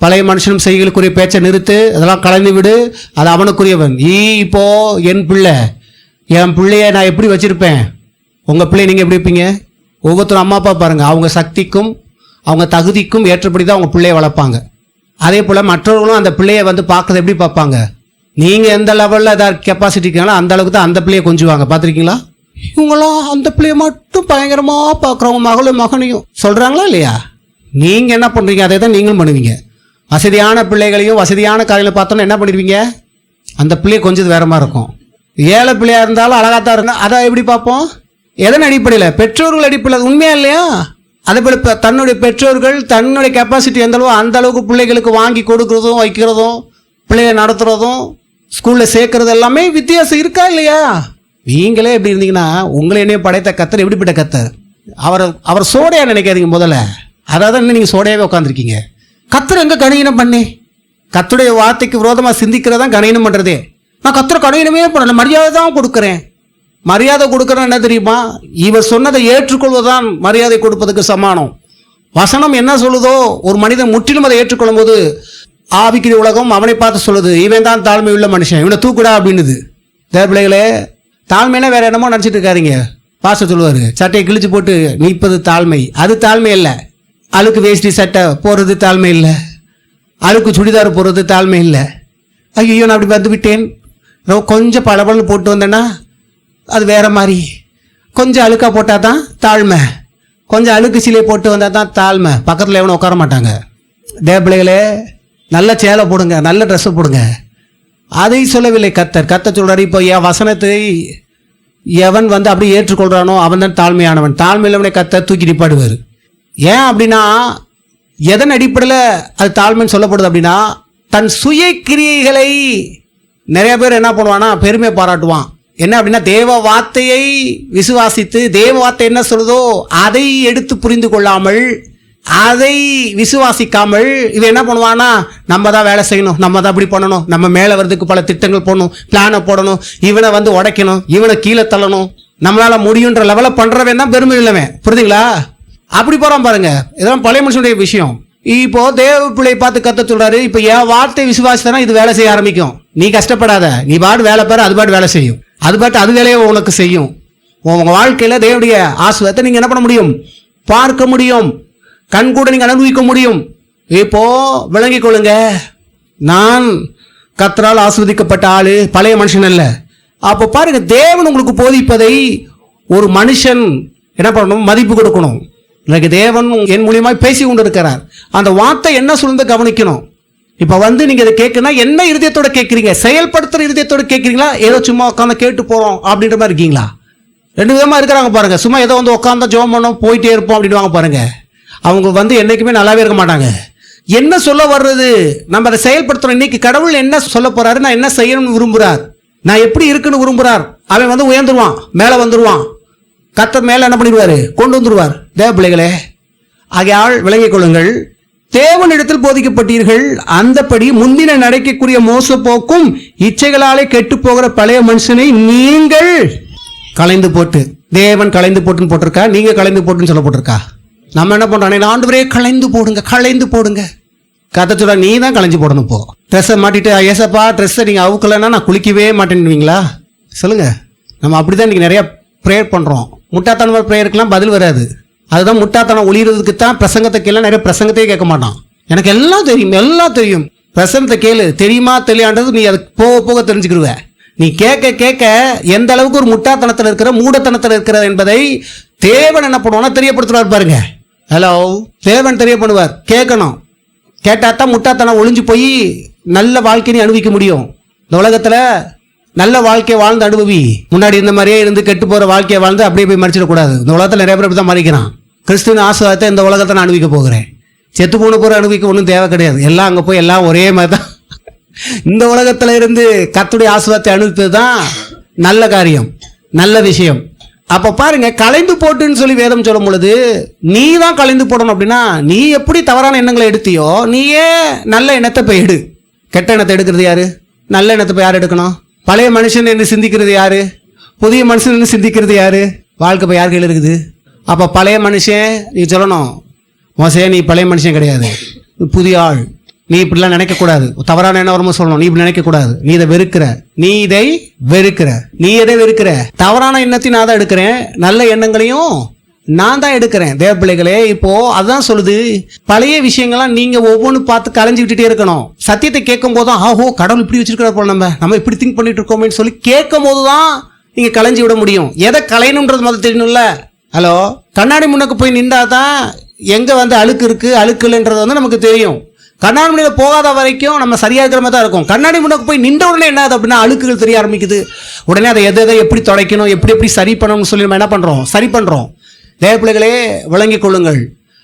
பழைய மனுஷனும் செய்களுக்குரிய பேச்சை நிறுத்து, அதெல்லாம் கலந்து விடு, அது அவனுக்குரியவன். இப்போ என் பிள்ளைய நான் எப்படி வச்சிருப்பேன், உங்க பிள்ளைய நீங்க எப்படி இருப்பீங்க? ஒவ்வொருத்தரும் அம்மா அப்பா பாருங்க, அவங்க சக்திக்கும் அவங்க தகுதிக்கும் ஏற்றபடி தான் அவங்க பிள்ளைய வளர்ப்பாங்க. அதே போல மற்றவர்களும் அந்த பிள்ளைய வந்து பார்க்கறது எப்படி பார்ப்பாங்க? நீங்க எந்த லெவலில் ஏதாவது கெப்பாசிட்டி இருக்கீங்களோ அந்த அளவுக்கு தான் அந்த பிள்ளைய கொஞ்சுவாங்க. பார்த்துருக்கீங்களா? இவங்களாம் அந்த பிள்ளைய மட்டும் பயங்கரமா பார்க்குறவங்க மகளும் மகனையும் சொல்றாங்களா இல்லையா? நீங்க என்ன பண்றீங்க? அதே தான் நீங்களும் பண்ணுவீங்க. வசதியான பிள்ளைகளையும் வசதியான காலையில் பார்த்தோன்னா என்ன பண்ணிடுவீங்க? அந்த பிள்ளைய கொஞ்சம் வேற மாதிரி இருக்கும். ஏழை பிள்ளையா இருந்தாலும் அழகாத்தான் இருந்தால் அதை எப்படி பார்ப்போம்? எதன் அடிப்படையில்? பெற்றோர்கள் அடிப்படையில். உண்மையா இல்லையா? அதே போல தன்னுடைய பெற்றோர்கள் தன்னுடைய கெப்பாசிட்டி எந்த அளவு அந்த அளவுக்கு பிள்ளைகளுக்கு வாங்கி கொடுக்குறதும் வைக்கிறதும் பிள்ளைய நடத்துறதும் ஸ்கூலில் சேர்க்கறது எல்லாமே வித்தியாசம் இருக்கா இல்லையா? நீங்களே எப்படி இருந்தீங்கன்னா உங்களை என்னைய படைத்த கர்த்தர் எப்படிப்பட்ட கர்த்தர்? அவர் சோடையா நினைக்காதீங்க முதல்ல. அதாவது இன்னும் நீங்கள் சோடையாவே உட்காந்துருக்கீங்க. கர்த்தர் எங்கே கணினம் பண்ணி? கர்த்தருடைய வார்த்தைக்கு விரோதமாக சிந்திக்கிறதான் கணினம் பண்ணுறதே. நான் கர்த்தர் கணினமே பண்ணல, மரியாதை தான் கொடுக்குறேன். மரியாதை கொடுக்குறேன் என்ன தெரியுமா? இவர் சொன்னதை ஏற்றுக்கொள்வதுதான் மரியாதை கொடுப்பதுக்கு சமானம். வசனம் என்ன சொல்லுதோ ஒரு மனிதன் முற்றிலும் அதை ஏற்றுக்கொள்ளும் போது ஆவிக்குரிய உலகம் அவனை பார்த்து சொல்லுது, இவன் தான் தாழ்மை உள்ள மனுஷன், இவனை தூக்குடா அப்படின்னுது. தேவப்பிள்ளைகளே, தாழ்மைனா வேற என்னமோ நினச்சிட்டு இருக்காருங்க. பாஸ்டர் சொல்லுவார், சட்டையை கிழிச்சு போட்டு நிற்பது தாழ்மை. அது தாழ்மை இல்லை. அழுக்கு வேஷ்டி சட்டை போடுறது தாழ்மை இல்லை. அழுக்கு சுடிதார் போடுறது தாழ்மை இல்லை. ஐயோ நான் அப்படி வந்து விட்டேன், கொஞ்சம் பளபளன்னு போட்டு வந்தேன்னா அது வேற மாதிரி. கொஞ்சம் அழுக்காக போட்டால் தான் தாழ்மை, கொஞ்சம் அழுக்கு சிலையை போட்டு வந்தால் தான் தாழ்மை. பக்கத்தில் எவனும் உட்கார மாட்டாங்க. தேவப்பிள்ளைகளே, நல்ல சேலை போடுங்க, நல்ல ட்ரெஸ்ஸை போடுங்க. அதை சொல்லவில்லை கர்த்தர். கர்த்தர் சொல்கிறார், இப்போ என் வசனத்தை எவன் வந்து அப்படி ஏற்றுக்கொள்கிறானோ அவன் தான் தாழ்மையானவன். தாழ்மையிலவனை கர்த்தர் தூக்கி நிப்பாடுவார். ஏன் அப்படின்னா, எதன் அடிப்படையில் அது தாழ்மைன்னு சொல்லப்படுது அப்படின்னா, தன் சுய கிரியைகளை நிறைய பேர் என்ன பண்ணுவான்னா பெருமை பாராட்டுவான். என்ன அப்படின்னா, தேவ வார்த்தையை விசுவாசித்து தேவ வார்த்தை என்ன சொல்லுதோ அதை எடுத்து புரிந்து கொள்ளாமல், அதை விசுவாசிக்காமல் இவன் என்ன பண்ணுவான்னா, நம்ம தான் வேலை செய்யணும், நம்ம தான் அப்படி பண்ணணும், நம்ம மேலே வரதுக்கு பல திட்டங்கள் போடணும், பிளானை போடணும், இவனை வந்து உடைக்கணும், இவனை கீழே தள்ளணும், நம்மளால் முடியுன்ற லெவலில் பண்ணுறவன் தான் பெருமை இல்லவன். புரியுதுங்களா? அப்படி போகிறான் பாருங்க. இதெல்லாம் பழைய மனுஷனுடைய விஷயம். இப்போ தேவ பிள்ளை பார்த்து கர்த்தர் சொல்றாரு, இப்போ என் வார்த்தை விசுவாசித்தனா இது வேலை செய்ய ஆரம்பிக்கும். நீ கஷ்டப்படாத, நீ பாட்டு வேலை பாரு, அது பாட்டு வேலை செய்யும், அது பாட்டு அது வேலையை உனக்கு செய்யும். உங்க வாழ்க்கையில் தேவனுடைய ஆசீர்வாதத்தை நீங்க என்ன பண்ண முடியும்? பார்க்க முடியும், கண் கூட நீங்க அனுபவிக்க முடியும். இப்போ விளங்கிக் கொள்ளுங்க, நான் கர்த்தரால் ஆசீர்வதிக்கப்பட்ட ஆளு, பழைய மனுஷன் அல்ல. அப்போ பாருங்க, தேவன் உங்களுக்கு போதிப்பதை ஒரு மனுஷன் என்ன பண்ணணும்? மதிப்பு கொடுக்கணும். எனக்கு தேவன் என் மூலியமாக பேசி கொண்டு இருக்கிறார், அந்த வார்த்தை என்ன சொல்லுங்க கவனிக்கணும். இப்போ வந்து நீங்கள் இதை கேட்கணும், என்ன இருதயத்தோட கேட்குறீங்க? செயல்படுத்துகிற இருதயத்தோட கேட்குறீங்களா, ஏதோ சும்மா உட்காந்து கேட்டு போகிறோம் அப்படின்ற மாதிரி இருக்கீங்களா? ரெண்டு விதமாக இருக்கிறாங்க பாருங்கள். சும்மா ஏதோ வந்து உட்காந்தா ஜோம் பண்ணோம் போயிட்டே இருப்போம் அப்படின்னு வாங்க பாருங்கள். அவங்க வந்து என்றைக்குமே நல்லாவே இருக்க மாட்டாங்க. என்ன சொல்ல வர்றது, நம்ம அதை செயல்படுத்துகிறோம். இன்னைக்கு கடவுள் என்ன சொல்ல போகிறாரு, நான் என்ன செய்யணும்னு விரும்புகிறார், நான் எப்படி இருக்குன்னு விரும்புகிறார். அவன் வந்து உயர்ந்துருவான், மேலே வந்துடுவான். கர்த்தர் மேலே என்ன பண்ணிடுவார்? கொண்டு வந்துடுவார். தேவ பிள்ளைகளே, ஆகையால் விளங்கிக் கொள்ளுங்கள், தேவனிடத்தில் போதிக்கப்பட்டீர்கள், அந்தபடி முந்தின நடக்கக்கூடிய மோச போக்கும் இச்சைகளாலே கெட்டு போகிற பழைய மனுஷனை நீங்கள் களைந்து போட்டு. தேவன் களைந்து போட்டுன்னு போட்டிருக்கா, நீங்க களைந்து போட்டுன்னு சொல்லப்பட்டிருக்கா? நம்ம என்ன பண்றோம்? ஆண்டவரே களைந்து போடுங்க, களைந்து போடுங்க. கர்த்தர் சொல்ற, நீ தான் களைஞ்சு போடணும். போ ட்ரெஸ்ஸை மாட்டிட்டு, ஏசப்பா ட்ரெஸ்ஸை நீங்கள் அவுக்கலைன்னா நான் குளிக்கவே மாட்டேன்னுவீங்களா? சொல்லுங்க. நம்ம அப்படிதான் இன்னைக்கு நிறைய ப்ரேயர் பண்ணுறோம். முட்டாத்தனமாக ப்ரேயருக்கெல்லாம் பதில் வராது. அதுதான் முட்டாத்தனம் ஒளிகிறதுக்கு தான் பிரசங்கத்தை கேள்வி. நிறைய பிரசங்கத்தையே கேட்க மாட்டான். எனக்கு எல்லாம் தெரியும், எல்லாம் தெரியும். பிரசங்கத்தை கேளு, தெரியுமா தெரியான்றது நீ அதுக்கு போக போக தெரிஞ்சுக்கிடுவ. நீ கேட்க கேட்க எந்த அளவுக்கு ஒரு முட்டாத்தனத்தில் இருக்கிற மூடத்தனத்தில் இருக்கிற என்பதை தேவன் என்ன பண்ணுவானா தெரியப்படுத்துவார் பாருங்க. ஹலோ, தேவன் தெரியப்படுவார். கேட்கணும், கேட்டால் தான் முட்டாத்தனம் ஒளிஞ்சு போய் நல்ல வாழ்க்கையை அனுபவிக்க முடியும். இந்த உலகத்தில் நல்ல வாழ்க்கையை வாழ்ந்து அனுபவி. முன்னாடி இந்த மாதிரியே இருந்து கெட்டு போகிற வாழ்க்கையை வாழ்ந்து அப்படியே போய் மறிச்சிடக்கூடாது. இந்த உலகத்தில் நிறைய பேர் அப்படி தான் மறிக்கிறான். கிறிஸ்துவின் ஆசீர்வாதத்தை இந்த உலகத்தை நான் அனுபவிக்க போகிறேன். செத்து போன போகிற அனுபவிக்க ஒன்றும் தேவை கிடையாது. எல்லாம் அங்கே போய் எல்லாம் ஒரே மாதிரி தான். இந்த உலகத்தில் இருந்து கர்த்தருடைய ஆசீர்வாதத்தை அனுபவிப்பது தான் நல்ல காரியம், நல்ல விஷயம். அப்போ பாருங்க, கலைந்து போட்டுன்னு சொல்லி வேதம் சொல்லும் பொழுது நீ தான் கலைந்து போடணும். அப்படின்னா நீ எப்படி தவறான எண்ணங்களை எடுத்தியோ நீயே நல்ல எண்ணத்தை போய் எடு. கெட்ட எண்ணத்தை எடுக்கிறது யாரு? நல்ல எண்ணத்தை போய் யார் எடுக்கணும்? பழைய மனுஷன் என்று சிந்திக்கிறது யாரு? புதிய மனுஷன் என்று சிந்திக்கிறது யாரு? வாழ்க்கை போய் யார் கையில் இருக்குது? அப்போ பழைய மனுஷன் நீ சொல்லணும், மோசே நீ பழைய மனுஷன் கிடையாது, புதிய ஆள், நீ இப்படிலாம் நினைக்கக்கூடாது. தவறான எண்ணம் வரும்போது சொல்லணும், நீ இப்படி நினைக்கக்கூடாது, நீ இதை வெறுக்கிற, நீ இதை வெறுக்கிற, நீ எதை வெறுக்கிற? தவறான எண்ணத்தையும் நான் தான் எடுக்கிறேன், நல்ல எண்ணங்களையும் நான் தான் எடுக்கிறேன். தேவ பிள்ளைகளே, இப்போ அதுதான் சொல்லுது, பழைய விஷயங்கள்லாம் நீங்க ஒவ்வொன்று பார்த்து கலைஞ்சி விட்டுட்டே இருக்கணும். சத்தியத்தை கேட்கும் போது தான் ஆஹோ கடவுள் இப்படி வச்சிருக்கிறார் போல, நம்ம இப்படி திங்க் பண்ணிட்டு இருக்கோமேன்னு சொல்லி கேட்கும் போது தான் நீங்க கலைஞ்சி விட முடியும். எதை கலையணுன்றது முதல்ல தெரியணும்ல. ஹலோ, கண்ணாடி முன்னுக்கு போய் நின்றா தான் எங்க வந்து அழுக்கு இருக்கு அழுக்கு இல்லைன்றது வந்து நமக்கு தெரியும். கண்ணாடி முன்னில் போகாத வரைக்கும் நம்ம சரியா இருக்கிற மாதிரி தான் இருக்கும். கண்ணாடி முன்னுக்கு போய் நின்ற உடனே என்ன ஆகுது அப்படின்னா அழுக்குகள் தெரிய ஆரம்பிக்குது. உடனே அதை எதை எப்படி துடைக்கணும், எப்படி சரி பண்ணணும்னு சொல்லி நம்ம என்ன பண்றோம்? சரி பண்றோம். தேவ பிள்ளைகளே, விளங்கிக் கொள்ளுங்கள்.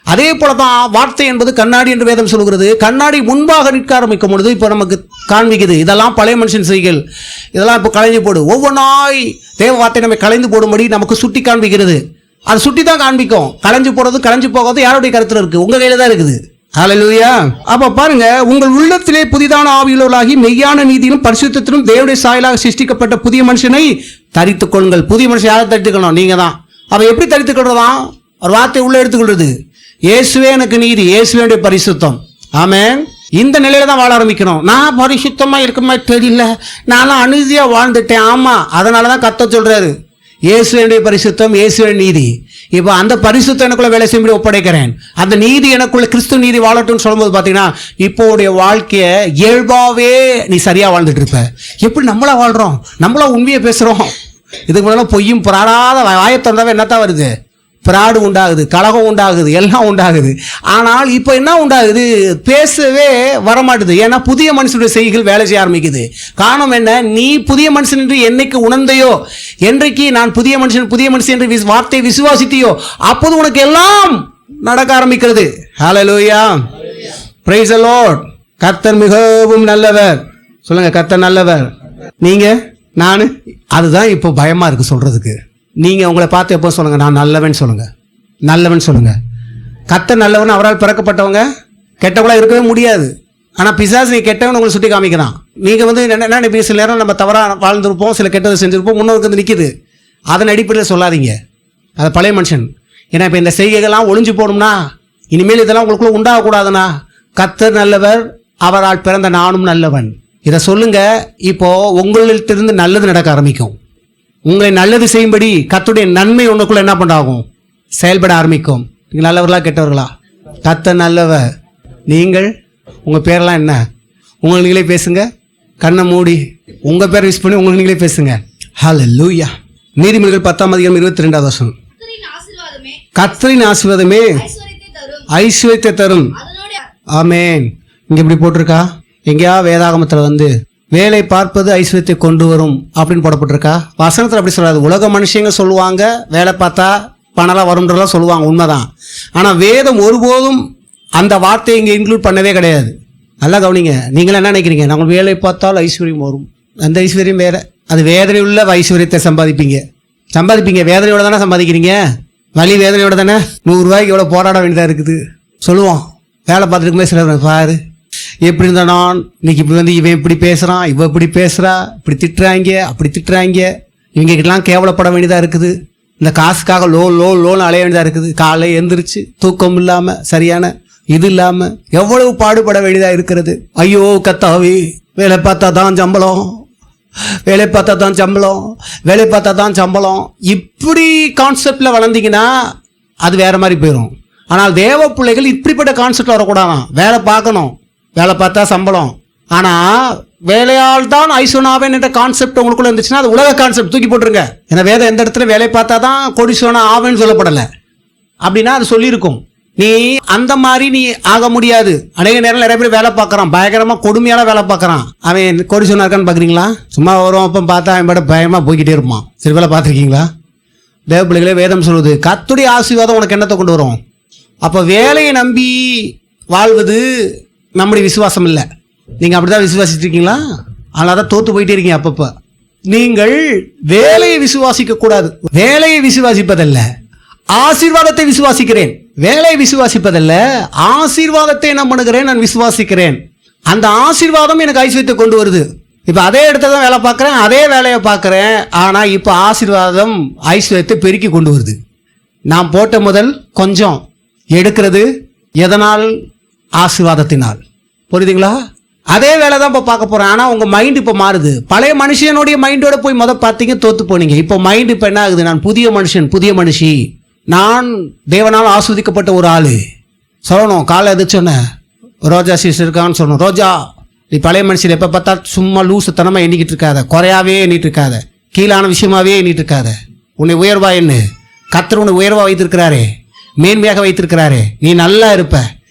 அதே போலதான் வார்த்தை என்பது கண்ணாடி என்று வேதம் சொல்கிறது. கண்ணாடி முன்பாக நிற்க ஆரம்பிக்கும் பொழுது இப்போ நமக்கு காண்பிக்குது, இதெல்லாம் பழைய மனுஷன் செய்கள், இதெல்லாம் இப்போ களைஞ்சு போடு. ஒவ்வொன்றாய் தேவ வார்த்தை நம்ம களைந்து போடும்படி நமக்கு சுட்டி காண்பிக்கிறது. அது சுட்டி தான் காண்பிக்கும். களைஞ்சு போடுறது களைஞ்சு போகிறது யாருடைய கருத்தில் இருக்கு? உங்க கையில தான் இருக்குது. ஹல்லேலூயா. அப்ப பாருங்க, உங்கள் உள்ளத்திலே புதிதான ஆவியுள்ளவர்களாகி மெய்யான நீதியிலும் பரிசுத்தத்திலும் தேவனுடைய சாயலாக சிருஷ்டிக்கப்பட்ட புதிய மனுஷனை தரித்துக் கொள்ளுங்கள். புதிய மனுஷன் யாரை தரித்துக்கணும்? நீங்க தான். அவன் எப்படி தரித்துக் கொள்றதான்? ஒரு வார்த்தை உள்ள எடுத்துக்கொள்றது. இயேசுவே எனக்கு நீதி, இயேசுவே பரிசுத்தம். ஆமென். இந்த நிலையில தான் வாழ ஆரம்பிக்கணும். நான் பரிசுத்தமாக இருக்க மாதிரி தெரியல, நான்லாம் அநீதியாக வாழ்ந்துட்டேன். ஆமாம், அதனால தான் கர்த்தர் சொல்கிறாரு, இயேசுவினுடைய பரிசுத்தம், இயேசுவின் நீதி. இப்போ அந்த பரிசுத்தம் எனக்குள்ள வேலை செய்யும்படி ஒப்படைக்கிறேன், அந்த நீதி எனக்குள்ள கிறிஸ்து நீதி வாழட்டும்னு சொல்லும்போது பார்த்தீங்கன்னா, இப்போ உடைய வாழ்க்கையை இயல்பாகவே நீ சரியாக வாழ்ந்துட்டு இருப்ப. எப்படி நம்மளா வாழ்கிறோம், நம்மளா உண்மையை பேசுகிறோம். இதுக்கு முன்னாடி பொய்யும் பிராடாத வாயத்திறந்தாவே என்னத்தான் வருது? பிராடு உண்டாகுது, கலகம் உண்டாகுது, எல்லாம் உண்டாகுது. ஆனால் இப்போ என்ன உண்டாகுது? பேசவே வரமாட்டுது. ஏன்னா புதிய மனுஷனுடைய செய்கைகள் வேலை செய்ய ஆரம்பிக்குது. காரணம் என்ன? நீ புதிய மனுஷன் என்று என்னைக்கு உணர்ந்தையோ, என்றைக்கு நான் புதிய மனுஷன் என்று வார்த்தையை விசுவாசித்தியோ, அப்போது உனக்கு எல்லாம் நடக்க ஆரம்பிக்கிறது. ஹல்லேலூயா, பிரைஸ் தி லார்ட். கர்த்தர் மிகவும் நல்லவர். சொல்லுங்க, கர்த்தர் நல்லவர். நீங்க, நான், அதுதான் இப்போ பயமா இருக்கு சொல்றதுக்கு. நீங்கள் உங்களை பார்த்து எப்போ சொல்லுங்கள், நான் நல்லவன் சொல்லுங்கள், நல்லவன் சொல்லுங்கள். கர்த்தர் நல்லவன், அவரால் பிறக்கப்பட்டவங்க கெட்டவங்களா இருக்கவே முடியாது. ஆனால் பிசாசு நீ கெட்டவன் உங்களை சுட்டி காமிக்கிறான். நீங்கள் என்ன இப்போ சில நேரம் நம்ம தவறாக வாழ்ந்துருப்போம், சில கெட்டதை செஞ்சுருப்போம், முன்னோருக்கு வந்து நிற்கிது. அதன் அடிப்படையில் சொல்லாதீங்க, அது பழைய மனுஷன். ஏன்னா இப்போ இந்த செய்கைகள்லாம் ஒளிஞ்சு போகணும்னா, இனிமேல் இதெல்லாம் உங்களுக்குள்ள உண்டாகக்கூடாதுன்னா, கர்த்தர் நல்லவர், அவரால் பிறந்த நானும் நல்லவன், இதை சொல்லுங்க. இப்போ உங்களிடத்திலிருந்து நல்லது நடக்க ஆரம்பிக்கும். உங்களை நல்லது செய்யும்படி கர்த்தருடைய நன்மை உனக்குள்ள என்ன பண்ணாகும்? செயல்பட ஆரம்பிக்கும். நீங்கள் நல்லவர்களா கெட்டவர்களா? கர்த்தர் நல்லவர். நீங்கள், உங்கள் பேரெல்லாம் என்ன? உங்களுக்கு நீங்களே பேசுங்க, கண்ணை மூடி உங்கள் பேரை யூஸ் பண்ணி உங்களுக்கு நீங்களே பேசுங்க. ஹல்லேலூயா. நீதிமொழிகள் 10:22. கர்த்தரின் ஆசீர்வாதமே ஐஸ்வர்யத்தை தரும். ஆமென். இங்கே இப்படி போட்டிருக்கா? எங்கேயா வேதாகமத்தில் வந்து வேலை பார்ப்பது ஐஸ்வர்யத்தை கொண்டு வரும் அப்படின்னு போடப்பட்டிருக்கா? வசனத்தில் அப்படி சொல்லாது. உலக மனுஷங்க சொல்லுவாங்க வேலை பார்த்தா பணம்லாம் வரும்ன்றலாம் சொல்லுவாங்க, உண்மைதான். ஆனால் வேதம் ஒருபோதும் அந்த வார்த்தையை இங்கே இன்க்ளூட் பண்ணவே கிடையாது. நல்லா கவனிங்க. நீங்களும் என்ன நினைக்கிறீங்க? நாங்கள் வேலை பார்த்தால் ஐஸ்வர்யம் வரும். அந்த ஐஸ்வர்யம் வேறு, அது வேதனை உள்ள ஐஸ்வர்யத்தை சம்பாதிப்பீங்க. வேதனையோட தானே சம்பாதிக்கிறீங்க, வலி வேதனையோட தானே. 100 ரூபாய்க்கு எவ்வளோ போராட வேண்டியதாக இருக்குது சொல்லுவோம். வேலை பார்த்துருக்குமே சில பாரு, எப்படி இருந்தா நான் இன்னைக்கு இப்படி வந்து இவன் இப்படி பேசுகிறான், இவன் இப்படி பேசுகிறா, இப்படி திட்டுறாங்க, அப்படி திட்டுறாங்க, இவங்ககிட்டலாம் கேவலப்பட வேண்டியதாக இருக்குது. இந்த காசுக்காக லோன் அலைய வேண்டியதாக இருக்குது. காலை எழுந்திரிச்சு தூக்கம் இல்லாமல், சரியான இது இல்லாமல் எவ்வளவு பாடுபட வேண்டியதாக இருக்கிறது. ஐயோ கர்த்தாவே, வேலை பார்த்தா தான் சம்பளம், வேலை பார்த்தா தான் சம்பளம். இப்படி கான்செப்டில் வளர்ந்தீங்கன்னா அது வேற மாதிரி போயிடும். ஆனால் தேவ பிள்ளைகள் இப்படிப்பட்ட கான்செப்டில் வரக்கூடாதான். வேலை பார்க்கணும், வேலை பார்த்தா சம்பளம். ஆனால் வேலையால் தான் ஐஸ்வர்யனாவேன் என்ற கான்செப்ட் உங்களுக்குள்ள இருந்துச்சுன்னா அது உலக கான்செப்ட், தூக்கி போட்டுருங்க. ஏன்னா வேதம் எந்த இடத்துல வேலை பார்த்தா தான் கோடீஸ்வரனா ஆவேன்னு சொல்லப்படலை. அப்படின்னா அது சொல்லியிருக்கும். நீ அந்த மாதிரி நீ ஆக முடியாது. அநேக நேரம் நிறைய பேர் வேலை பார்க்குறான், பயங்கரமாக கொடுமையான வேலை பார்க்குறான். அவன் கோடீஸ்வரனா இருக்கான்னு பார்க்குறீங்களா? சும்மா வரும், அப்போ பார்த்தா அவன் பாட பயமாக போய்கிட்டே இருப்பான். சரி, வேலை பார்த்துருக்கீங்களா? தேவ பிள்ளைகளே, வேதம் சொல்லுது கர்த்தருடைய ஆசீர்வாதம் உனக்கு என்னத்தை கொண்டு வரும்? அப்போ வேலையை நம்பி வாழ்வது நம்முடைய விசுவாசம் இல்லை. நீங்கள் அப்படி தான் விசுவாசிட்டு இருக்கீங்களா? அதனால தான் தோற்று போயிட்டே இருக்கீங்க. அப்பப்போ நீங்கள் வேலையை விசுவாசிக்க கூடாது. வேலையை விசுவாசிப்பதல்ல, ஆசீர்வாதத்தை விசுவாசிக்கிறேன். வேலையை விசுவாசிப்பதல்ல, ஆசீர்வாதத்தை என்ன பண்ணுகிறேன்? நான் விசுவாசிக்கிறேன். அந்த ஆசீர்வாதம் எனக்கு ஐஸ்வர்யத்தை கொண்டு வருது. இப்போ அதே இடத்துல தான் வேலை பார்க்குறேன், அதே வேலையை பார்க்குறேன். ஆனால் இப்போ ஆசீர்வாதம் ஐஸ்வர்யத்தை பெருக்கி கொண்டு வருது. நான் போட்ட முதல் கொஞ்சம் எடுக்கிறது எதனால்? ஆசீர்வாதத்தினால். புரியுதுங்களா? அதே வேலை தான் இப்போ பார்க்க போகிறேன். ஆனால் உங்கள் மைண்ட் இப்போ மாறுது. பழைய மனுஷனுடைய மைண்டோட போய் பார்த்தீங்க, தோற்று போனீங்க. இப்போ மைண்டு இப்போ என்ன ஆகுது? நான் புதிய மனுஷி, நான் தேவனால் ஆஸ்வதிக்கப்பட்ட ஒரு ஆள் சொல்லணும். காலை எது சொன்னேன்? ரோஜா சிஸ்டர் இருக்கான்னு சொல்லணும். ரோஜா, நீ பழைய மனுஷன் எப்போ பார்த்தா சும்மா லூசுத்தனமாக எண்ணிக்கிட்டு இருக்காத, குறையாவே எண்ணிட்டு இருக்காத, கீழான விஷயமாவே எண்ணிட்டு இருக்காத. உன்னை உயர்வா எண்ணு. கர்த்தர் உன்னை உயர்வா வைத்திருக்கிறாரே, மேன்மையாக வைத்திருக்கிறாரே. நீ நல்லா இருப்ப,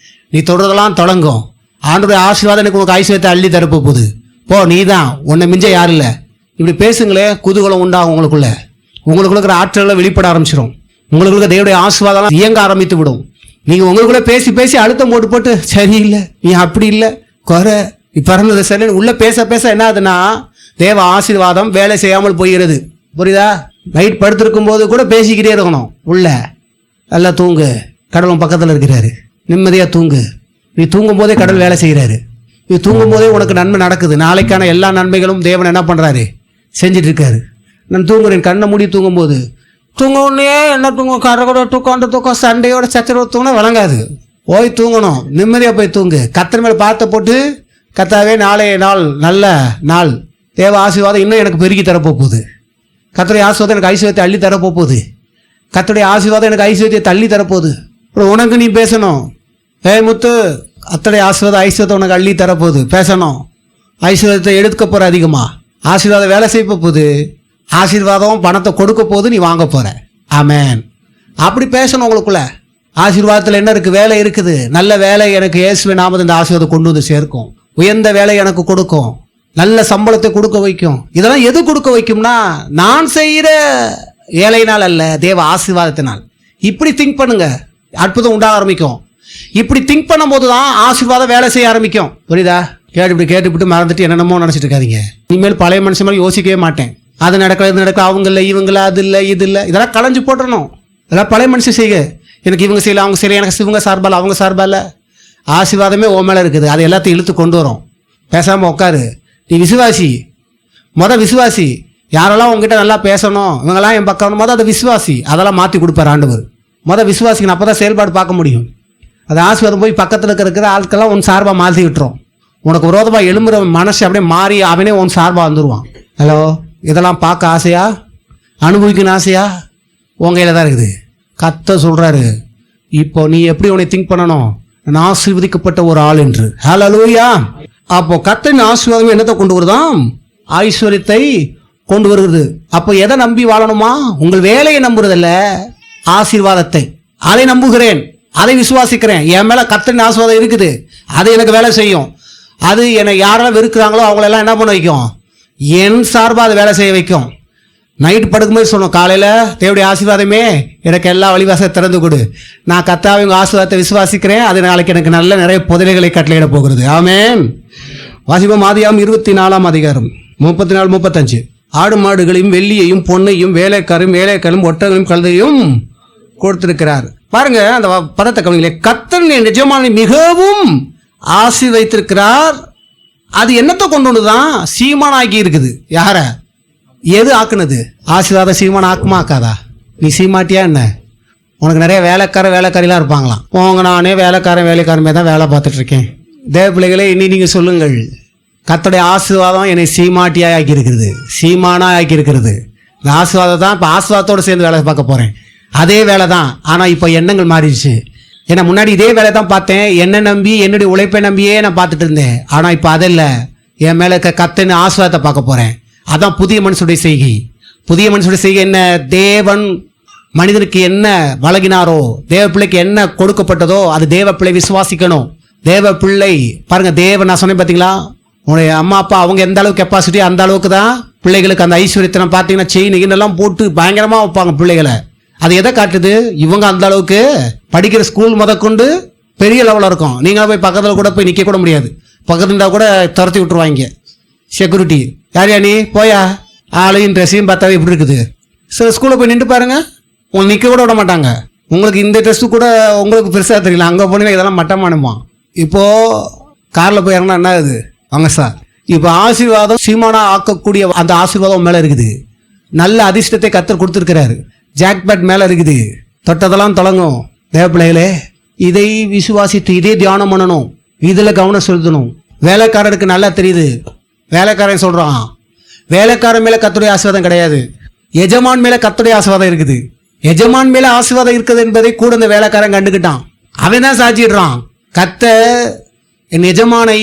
நீ தொடர்றதெல்லாம் தொடங்கும். ஆண்டோடைய ஆசீர்வாதம் எனக்கு உனக்கு ஐஸ்வர்யத்தை அள்ளி தரப்போ போகுது. போ, நீ தான், உன்னை மிஞ்ச யாரும் இல்லை. இப்படி பேசுங்களே, குதூகலம் உண்டாகும். உங்களுக்குள்ள இருக்கிற ஆற்றலை வெளிப்பட ஆரம்பிச்சிடும். உங்களுக்குள்ள தேவனுடைய ஆசீர்வாதம் இயங்க ஆரம்பித்து விடும். நீங்கள் உங்களுக்குள்ள பேசி அழுத்தம் போட்டு சரியில்லை, நீ அப்படி இல்லை, குறை, நீ பிறந்தது சரி, உள்ள பேச என்ன ஆகுதுன்னா தேவ ஆசீர்வாதம் வேலை செய்யாமல் போகிறது. புரியுதா? நைட் படுத்திருக்கும் போது கூட பேசிக்கிட்டே இருக்கணும். உள்ள நல்லா தூங்கு, கடவுள் பக்கத்தில் இருக்கிறாரு, நிம்மதியாக தூங்கு. நீ தூங்கும் போதே கடவுள் வேலை செய்கிறாரு. நீ தூங்கும் போதே உனக்கு நன்மை நடக்குது. நாளைக்கான எல்லா நன்மைகளும் தேவன் என்ன பண்ணுறாரு? செஞ்சுட்டு இருக்காரு. நான் தூங்குறேன், கண்ணை மூடி தூங்கும்போது தூங்க உடனே என்ன தூங்கும், கடற்கரை தூக்கம், அந்த தூக்கம், சண்டையோட சச்சரவு தூங்கினா வழங்காது. போய் தூங்கணும், நிம்மதியாக போய் தூங்கு. கர்த்தர் மேலே பார்த்த போட்டு, கர்த்தாவே நாளைய நாள் நல்ல நாள், தேவ ஆசீர்வாதம் இன்னும் எனக்கு பெருக்கி தரப்போகுது, கர்த்தருடைய ஆசீர்வாதம் எனக்கு ஐஸ்வர்யத்தை அள்ளி தரப்போகுது, கர்த்தருடைய ஆசீர்வாதம் எனக்கு ஐஸ்வர்யத்தை தள்ளி தரப்போகுது. அப்புறம் உனக்கு நீ பேசணும், முத்து கர்த்தருடைய ஆசீர்வாதம் ஐஸ்வர்யத்தை உனக்கு அள்ளி தரப்போகுது, பேசணும். ஐஸ்வர்யத்தை எடுக்க போகிற அதிகமாக, ஆசீர்வாதம் வேலை செய்ய போகுது, ஆசீர்வாதம் பணத்தை கொடுக்க போகுது, நீ வாங்க போகிற. ஆமென். அப்படி பேசணும். உங்களுக்குள்ள ஆசீர்வாதத்தில் என்ன இருக்குது? வேலை இருக்குது. நல்ல வேலை எனக்கு இயேசுவின் நாமத்தில் இந்த ஆசீர்வாதம் கொண்டு வந்து சேர்க்கும். உயர்ந்த வேலை எனக்கு கொடுக்கும், நல்ல சம்பளத்தை கொடுக்க வைக்கும். இதெல்லாம் எது கொடுக்க வைக்கும்னா, நான் செய்கிற வேலையினால் அல்ல, தேவ ஆசீர்வாதத்தினால். இப்படி திங்க் பண்ணுங்க, அற்புதம் உண்டாக ஆரம்பிக்கும். இப்படி திங்க் பண்ணும்போது தான் ஆசீர்வாதம் வேலை செய்ய ஆரம்பிக்கும். புரியுதா? கேட்டுவிட்டு மறந்துட்டு என்னென்னமோ நினச்சிட்டு இருக்காதீங்க. இனிமேல் பழைய மனுஷன் மாதிரி யோசிக்கவே மாட்டேன். அது நடக்கல, இது நடக்கல, அவங்க இல்லை, இவங்கள, அது இல்லை, இது இல்லை, இதெல்லாம் களைஞ்சு போட்டுறணும். இதெல்லாம் பழைய மனுஷன் செய்ய. எனக்கு இவங்க செய்யலை, அவங்க செய்யலை, எனக்கு இவங்க சார்பால், அவங்க சார்பால். ஆசீர்வாதமே ஓ மேலே இருக்குது. அது எல்லாத்தையும் இழுத்து கொண்டு வரும். பேசாமல் உட்காரு. நீ விசுவாசி, விசுவாசி. யாரெல்லாம் உங்ககிட்ட நல்லா பேசணும், இவங்கெல்லாம் என் பக்கம், அதை விசுவாசி. அதெல்லாம் மாற்றி கொடுப்பார் ஆண்டவர். விசுவாசிக்கணும், அப்போ தான் செயல்பாடு பார்க்க முடியும். அது ஆசீர்வாதம் போய் பக்கத்தில் இருக்கிற ஆட்கள்லாம் உன் சார்பாக மாற்றி விட்டுரும். உனக்கு விரோதமாக எழும்புற மனசு அப்படியே மாறி அவனே உன் சார்பாக வந்துடுவான். ஹலோ, இதெல்லாம் பார்க்க ஆசையா, அனுபவிக்கணும் ஆசையா? உன் கையில் தான் இருக்குது. கர்த்தர் சொல்கிறாரு, இப்போ நீ எப்படி உன்னை திங்க் பண்ணணும்? நான் ஆசீர்வதிக்கப்பட்ட ஒரு ஆள் என்று. ஹல்லேலூயா. அப்போ கர்த்தரின் ஆசீர்வாதம் என்னத்தை கொண்டு வருதாம்? ஐஸ்வர்யத்தை கொண்டு வருகிறது. அப்போ எதை நம்பி வாழணுமா? உங்கள் வேலையை நம்புறதில்ல, ஆசீர்வாதத்தை. அதை நம்புகிறேன், அதை விசுவாசிக்கிறேன். என் மேலே கர்த்தரின் ஆசீர்வாதம் இருக்குது, அது எனக்கு வேலை செய்யும். அது என்னை யாரெல்லாம் வெறுக்கிறாங்களோ அவங்களெல்லாம் என்ன பண்ண வைக்கும்? என் சார்பாக அது வேலை செய்ய வைக்கும். நைட்டு படுக்கும்போது சொல்லணும், காலையில் தேவடைய ஆசீர்வாதமே எனக்கு எல்லா வழிவாசம் திறந்து கொடு, நான் கர்த்தாவே உங்கள் ஆசீர்வாதத்தை விசுவாசிக்கிறேன், அது நாளைக்கு எனக்கு நல்ல நிறைய புதையல்களை கட்டளையிட போகிறது. ஆமென். வாசிப்போம். ஆதியாகமம் 24ஆம் அதிகாரம் 34-35. ஆடு மாடுகளையும் வெள்ளியையும் பொன்னையும் வேலைக்காரும் ஒட்டகளையும் கழுதையும் கொடுத்திருக்கிறார். பாருங்க அந்த பதத்தை கவனிங்களே. கர்த்தர் நிஜமான மிகவும் ஆசீர்வதித்திருக்கிறார். அது என்னத்தை கொண்டு வந்துதான்? சீமான் ஆக்கி இருக்குது. யார? எது ஆக்குனது? ஆசீர்வாதம் சீமான் ஆக்குமா ஆக்காதா? நீ சீமாட்டியா என்ன? உனக்கு நிறைய வேலைக்காரெல்லாம் இருப்பாங்களாம். போங்க, நானே வேலைக்காரமே தான் வேலை பார்த்துட்டு இருக்கேன். தேவ பிள்ளைகளே, இனி நீங்கள் சொல்லுங்கள், கர்த்தருடைய ஆசீர்வாதம் என்னை சீமாட்டியாக ஆக்கி இருக்கிறது, சீமானாக ஆக்கி இருக்கிறது. இந்த ஆசீர்வாதம் தான் இப்போ ஆசீர்வாதத்தோடு சேர்ந்து வேலை பார்க்க போகிறேன். அதே வேலை தான், ஆனால் இப்போ எண்ணங்கள் மாறிடுச்சு. ஏன்னா முன்னாடி இதே வேலை தான் பார்த்தேன், என்னை நம்பி என்னுடைய உழைப்பை நம்பியே நான் பார்த்துட்டு இருந்தேன். ஆனால் இப்போ அதில்லை, என் மேலே கர்த்தரின் ஆசீர்வாதத்தை பார்க்க போகிறேன். அதான் புதிய மனுஷனுடைய செய்கை. புதிய மனுஷனுடைய செய்கை என்ன? தேவன் மனிதனுக்கு என்ன வழங்கினாரோ, தேவ பிள்ளைக்கு என்ன கொடுக்கப்பட்டதோ அது தேவ பிள்ளை விசுவாசிக்கணும். தேவ பிள்ளை பாருங்க, தேவன் நான் சொன்னேன் பார்த்தீங்களா, உன்னுடைய அம்மா அப்பா அவங்க எந்த அளவுக்கு கெப்பாசிட்டி, அந்த அளவுக்கு தான் பிள்ளைகளுக்கு அந்த ஐஸ்வர்யத்தை பார்த்தீங்கன்னா செயின் எல்லாம் போட்டு பயங்கரமாக வைப்பாங்க பிள்ளைகளை. அது எதை காட்டுது? இவங்க அந்த அளவுக்கு படிக்கிற ஸ்கூல் முதற்கொண்டு பெரிய லெவலில் இருக்கும். நீங்கள் போய் பக்கத்தில் கூட போய் நிற்க கூட முடியாது. பக்கத்துலா கூட துரத்தி விட்டுருவாங்க செக்யூரிட்டி. யாரையா நீ போயா, ஆளையும் ட்ரெஸ்ஸையும் பார்த்தாவே இப்படி இருக்குது. சில ஸ்கூலில் போய் நின்று பாருங்க, உங்களுக்கு நிற்க கூட விட மாட்டாங்க. உங்களுக்கு இந்த ட்ரெஸ்ஸு கூட உங்களுக்கு பெருசாக தெரியல, அங்கே போனீங்கன்னா இதெல்லாம் மட்டமானுமா. இப்போது காரில் போய் இறங்கினா என்ன ஆகுது? வாங்க சார். இப்போ ஆசீர்வாதம் சீமானாக ஆக்கக்கூடிய அந்த ஆசீர்வாதம் மேலே இருக்குது. நல்ல அதிர்ஷ்டத்தை கர்த்தர் கொடுத்துருக்கிறாரு. ஜாக்பேட் மேலே இருக்குது, தொட்டதெல்லாம் தொடங்கும். தேவ பிள்ளைகளே, இதை விசுவாசித்து இதே தியானம் பண்ணணும், இதில் கவனம் செலுத்தணும். வேலைக்காரனுக்கு நல்லா தெரியுது. வேலைக்காரன் சொல்கிறான், வேலைக்காரன் மேலே கர்த்தருடைய ஆசீர்வாதம் கிடையாது, எஜமான் மேலே கர்த்தருடைய ஆசீர்வாதம் இருக்குது. எஜமான் மேலே ஆசீர்வாதம் இருக்குது என்பதை கூட இந்த வேலைக்காரன் கண்டுக்கிட்டான். அவன் தான் சாட்சிடுறான், கர்த்தர் என் எஜமானை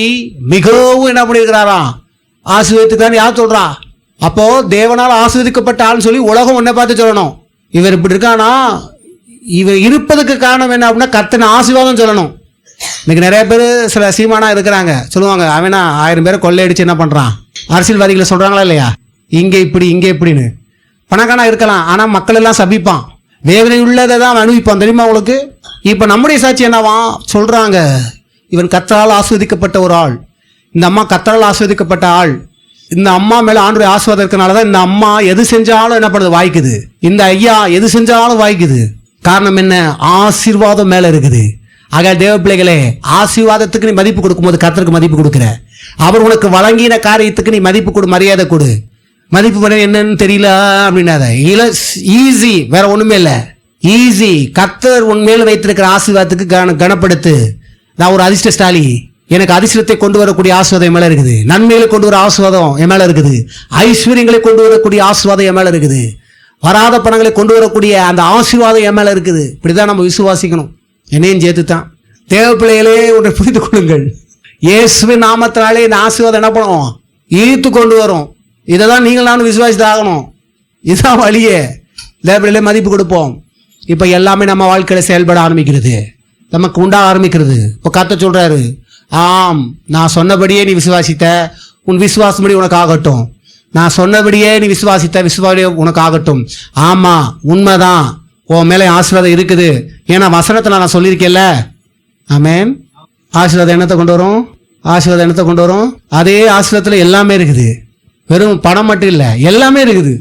மிகவும் என்ன பண்ணியிருக்கிறாராம், ஆசீர்வதித்துக்கிறான்னு யார் சொல்கிறா? அப்போது தேவனால் ஆசீர்வதிக்கப்பட்ட ஆள்னு சொல்லி உலகம் ஒன்றை பார்த்து சொல்லணும், இவர் இப்படி இருக்கானா, இவர் இருப்பதுக்கு காரணம் என்ன அப்படின்னா கர்த்தரின் ஆசீர்வாதம் சொல்லணும். இன்னைக்கு நிறைய பேர் சில சீமானா இருக்கிறாங்க, சொல்லுவாங்க அவனா 1000 பேரை கொள்ளையடிச்சு என்ன பண்ணுறான். அரசியல்வாதிகளை சொல்கிறாங்களா இல்லையா, இங்கே இப்படி இங்கே இப்படின்னு. பணக்கானா இருக்கலாம், ஆனால் மக்கள் எல்லாம் சபிப்பான், வேதனை உள்ளதை தான் அனுபவிப்பான். தெரியுமா உங்களுக்கு? இப்போ நம்முடைய சாட்சி என்னவா சொல்கிறாங்க, இவன் கர்த்தரால் ஆஸ்வதிக்கப்பட்ட ஒரு ஆள், இந்த அம்மா கர்த்தரால் ஆஸ்வதிக்கப்பட்ட ஆள். இந்த அம்மா மேலே ஆண்டுடைய ஆசீர்வாதம் இருக்கனால தான் இந்த அம்மா எது செஞ்சாலும் என்ன பண்ணுது, வாய்க்குது. இந்த ஐயா எது செஞ்சாலும் வாய்க்குது. காரணம் என்ன? ஆசீர்வாதம் மேலே இருக்குது. ஆக தேவ பிள்ளைகளே, ஆசீர்வாதத்துக்கு நீ மதிப்பு கொடுக்கும்போது கர்த்தருக்கு மதிப்பு கொடுக்குற. அவர் உனக்கு வழங்கின காரியத்துக்கு நீ மதிப்பு கொடு, மரியாதை கொடு. மதிப்பு மரியாதை என்னன்னு தெரியல அப்படின்னாத, ஈஸி, வேற ஒன்றுமே இல்லை. ஈஸி. கர்த்தர் உன் மேல் வைத்திருக்கிற ஆசீர்வாதத்துக்கு கனப்படுத்து. நான் ஒரு அதிர்ஷ்டசாலி, எனக்கு அதிர்ஷ்டத்தை கொண்டு வரக்கூடிய ஆசீர்வாதம் என் மேல இருக்குது. நன்மைகளை கொண்டு வர ஆசீர்வாதம் என் மேல இருக்குது. ஐஸ்வர்யங்களை கொண்டு வரக்கூடிய ஆசீர்வாதம் என் மேல இருக்குது. வராத பணங்களை கொண்டு வரக்கூடிய அந்த ஆசீர்வாதம் என் மேல இருக்குது. இப்படிதான் நம்ம விசுவாசிக்கணும். என்னையும் சேர்த்து தான். தேவ பிள்ளைகளே ஒன்றை புரிந்து கொள்ளுங்கள். இயேசுவின் நாமத்தினாலே இந்த ஆசீர்வாதம் என்ன பண்ணுவோம்? ஈர்த்து கொண்டு வரும். இதை தான் நீங்கள் நானும் விசுவாசித்து ஆகணும். இதுதான் வழியே. தேவ பிள்ளைகளே மதிப்பு கொடுப்போம். இப்போ எல்லாமே நம்ம வாழ்க்கையில் செயல்பட ஆரம்பிக்கிறது, நமக்கு உண்டாக ஆரம்பிக்கிறது. இப்போ கர்த்தர் சொல்றாரு, ஆம் நான் சொன்னபடியே நீ விசுவாசித்த, உன் விசுவாசப்படி உனக்கு ஆகட்டும். நான் சொன்னபடியே நீ விசுவாசித்த, விசுவாசிய உனக்கு ஆகட்டும். ஆமா உண்மைதான், உன் மேலே ஆசீர்வாதம் இருக்குது. ஏன்னா வசனத்தை நான் சொல்லியிருக்கேன்ல. ஆமென். ஆசீர்வாதம் என்னத்தை கொண்டு வரும்? ஆசீர்வாதம் என்னத்தை கொண்டு வரும்? அதே ஆசீர்வாதத்தில் எல்லாமே இருக்குது. வெறும் பணம் மட்டும் இல்லை, எல்லாமே இருக்குது.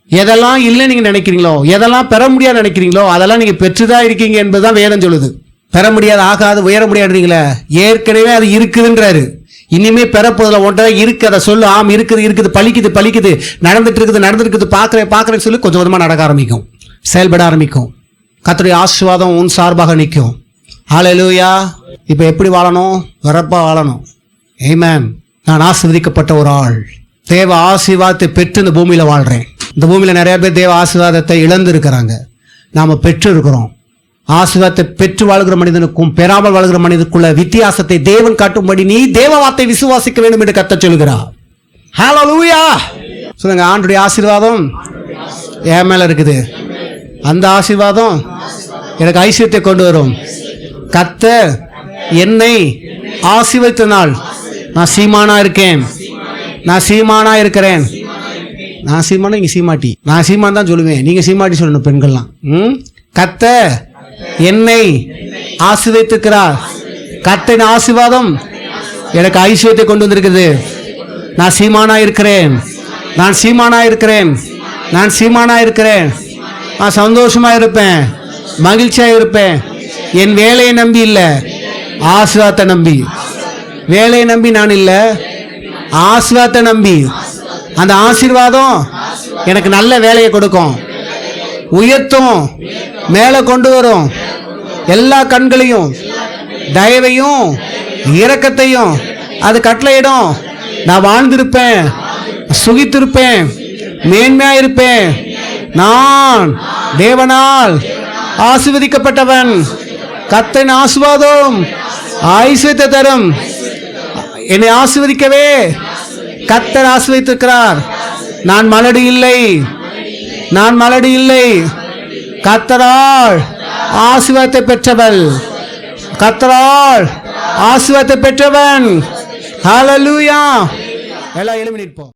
எதெல்லாம் இல்லை நீங்கள் நினைக்கிறீங்களோ, எதெல்லாம் பெற முடியாது நினைக்கிறீங்களோ, அதெல்லாம் நீங்கள் பெற்றுதான் இருக்கீங்க என்பதுதான் வேதம் சொல்லுது. பெற முடியாது, ஆகாது, உயர முடியாதுங்களே, ஏற்கனவே அது இருக்குதுன்றாரு. இனிமே பெறப்போதில் ஒன்றை இருக்கு, அதை சொல்லு. ஆம் இருக்குது இருக்குது, பழிக்குது நடந்துட்டு பார்க்குறேன்னு சொல்லி கொஞ்சம் கொஞ்சமாக நடக்க ஆரம்பிக்கும், செயல்பட ஆரம்பிக்கும். கர்த்தருடைய ஆசீர்வாதம் உன் சார்பாக நிற்கும். ஹல்லேலூயா. இப்போ எப்படி வாழணும்? வரப்பாக வாழணும். ஆமென். நான் ஆசீர்வதிக்கப்பட்ட ஒரு ஆள், தேவ ஆசீர்வாதத்தை பெற்று இந்த பூமியில் வாழ்கிறேன். இந்த பூமியில் நிறைய பேர் தேவ ஆசீர்வாதத்தை இழந்து இருக்கிறாங்க. நாம் பெற்று இருக்கிறோம். ஆசீர்வாதத்தை பெற்று வாழ்கிற மனிதனுக்கும் பெறாமல் வாழ்கிற மனிதனுக்குள்ள வித்தியாசத்தை தேவன் காட்டும்படி நீ தேவ வார்த்தை விசுவாசிக்க வேண்டும் என்று கர்த்தர் சொல்கிறார். ஹல்லேலூயா. சொல்லுங்க, ஆண்டவருடைய ஆசீர்வாதம் என் மேல இருக்குது. அந்த ஆசீர்வாதம் எனக்கு ஐஸ்வர்யத்தை கொண்டு வரும். கர்த்தர் என்னை ஆசீர்வதித்தனால் நான் சீமானா இருக்கேன். நான் சீமானா இருக்கிறேன். நான் சீமானா, நீங்க சீமாட்டி. நான் சீமான் தான் சொல்லுவேன், நீங்க சீமாட்டி சொல்லணும் பெண்கள்லாம். கர்த்தர் என்னை ஆசீர்வதித்திருக்கிறார். கர்த்தரின் ஆசீர்வாதம் எனக்கு ஐஸ்வர்யத்தை கொண்டு வந்திருக்குது. நான் சீமானா இருக்கிறேன். நான் சீமானா இருக்கிறேன். நான் சீமானா இருக்கிறேன். நான் சந்தோஷமா இருப்பேன், மகிழ்ச்சியா இருப்பேன். என் வேலையை நம்பி இல்லை, ஆசீர்வாதத்தை நம்பி. வேலையை நம்பி நான் இல்லை, ஆசீர்வாதத்தை நம்பி. அந்த ஆசீர்வாதம் எனக்கு நல்ல வேலையை கொடுக்கும், உயர்த்தும், மேலே கொண்டு வரும். எல்லா கண்களையும், தயவையும், இரக்கத்தையும் அது கட்டளையிடும். நான் வாழ்ந்திருப்பேன், சுகித்திருப்பேன், மேன்மையா இருப்பேன். நான் தேவனால் ஆசீர்வதிக்கப்பட்டவன். கர்த்தரின் ஆசீர்வாதம் ஐஸ்வர்யத்தை தரும். என்னை ஆசீர்வதிக்கவே கர்த்தர் ஆசீர்வதித்திருக்கிறார். நான் மலடி இல்லை, நான் மலடி இல்லை. கர்த்தரால் ஆசீர்வாதத்தை பெற்றவள், கர்த்தரால் ஆசீர்வாதத்தை பெற்றவன். ஹல்லேலூயா. எல்லாம் எழுப்பி நிற்போம்.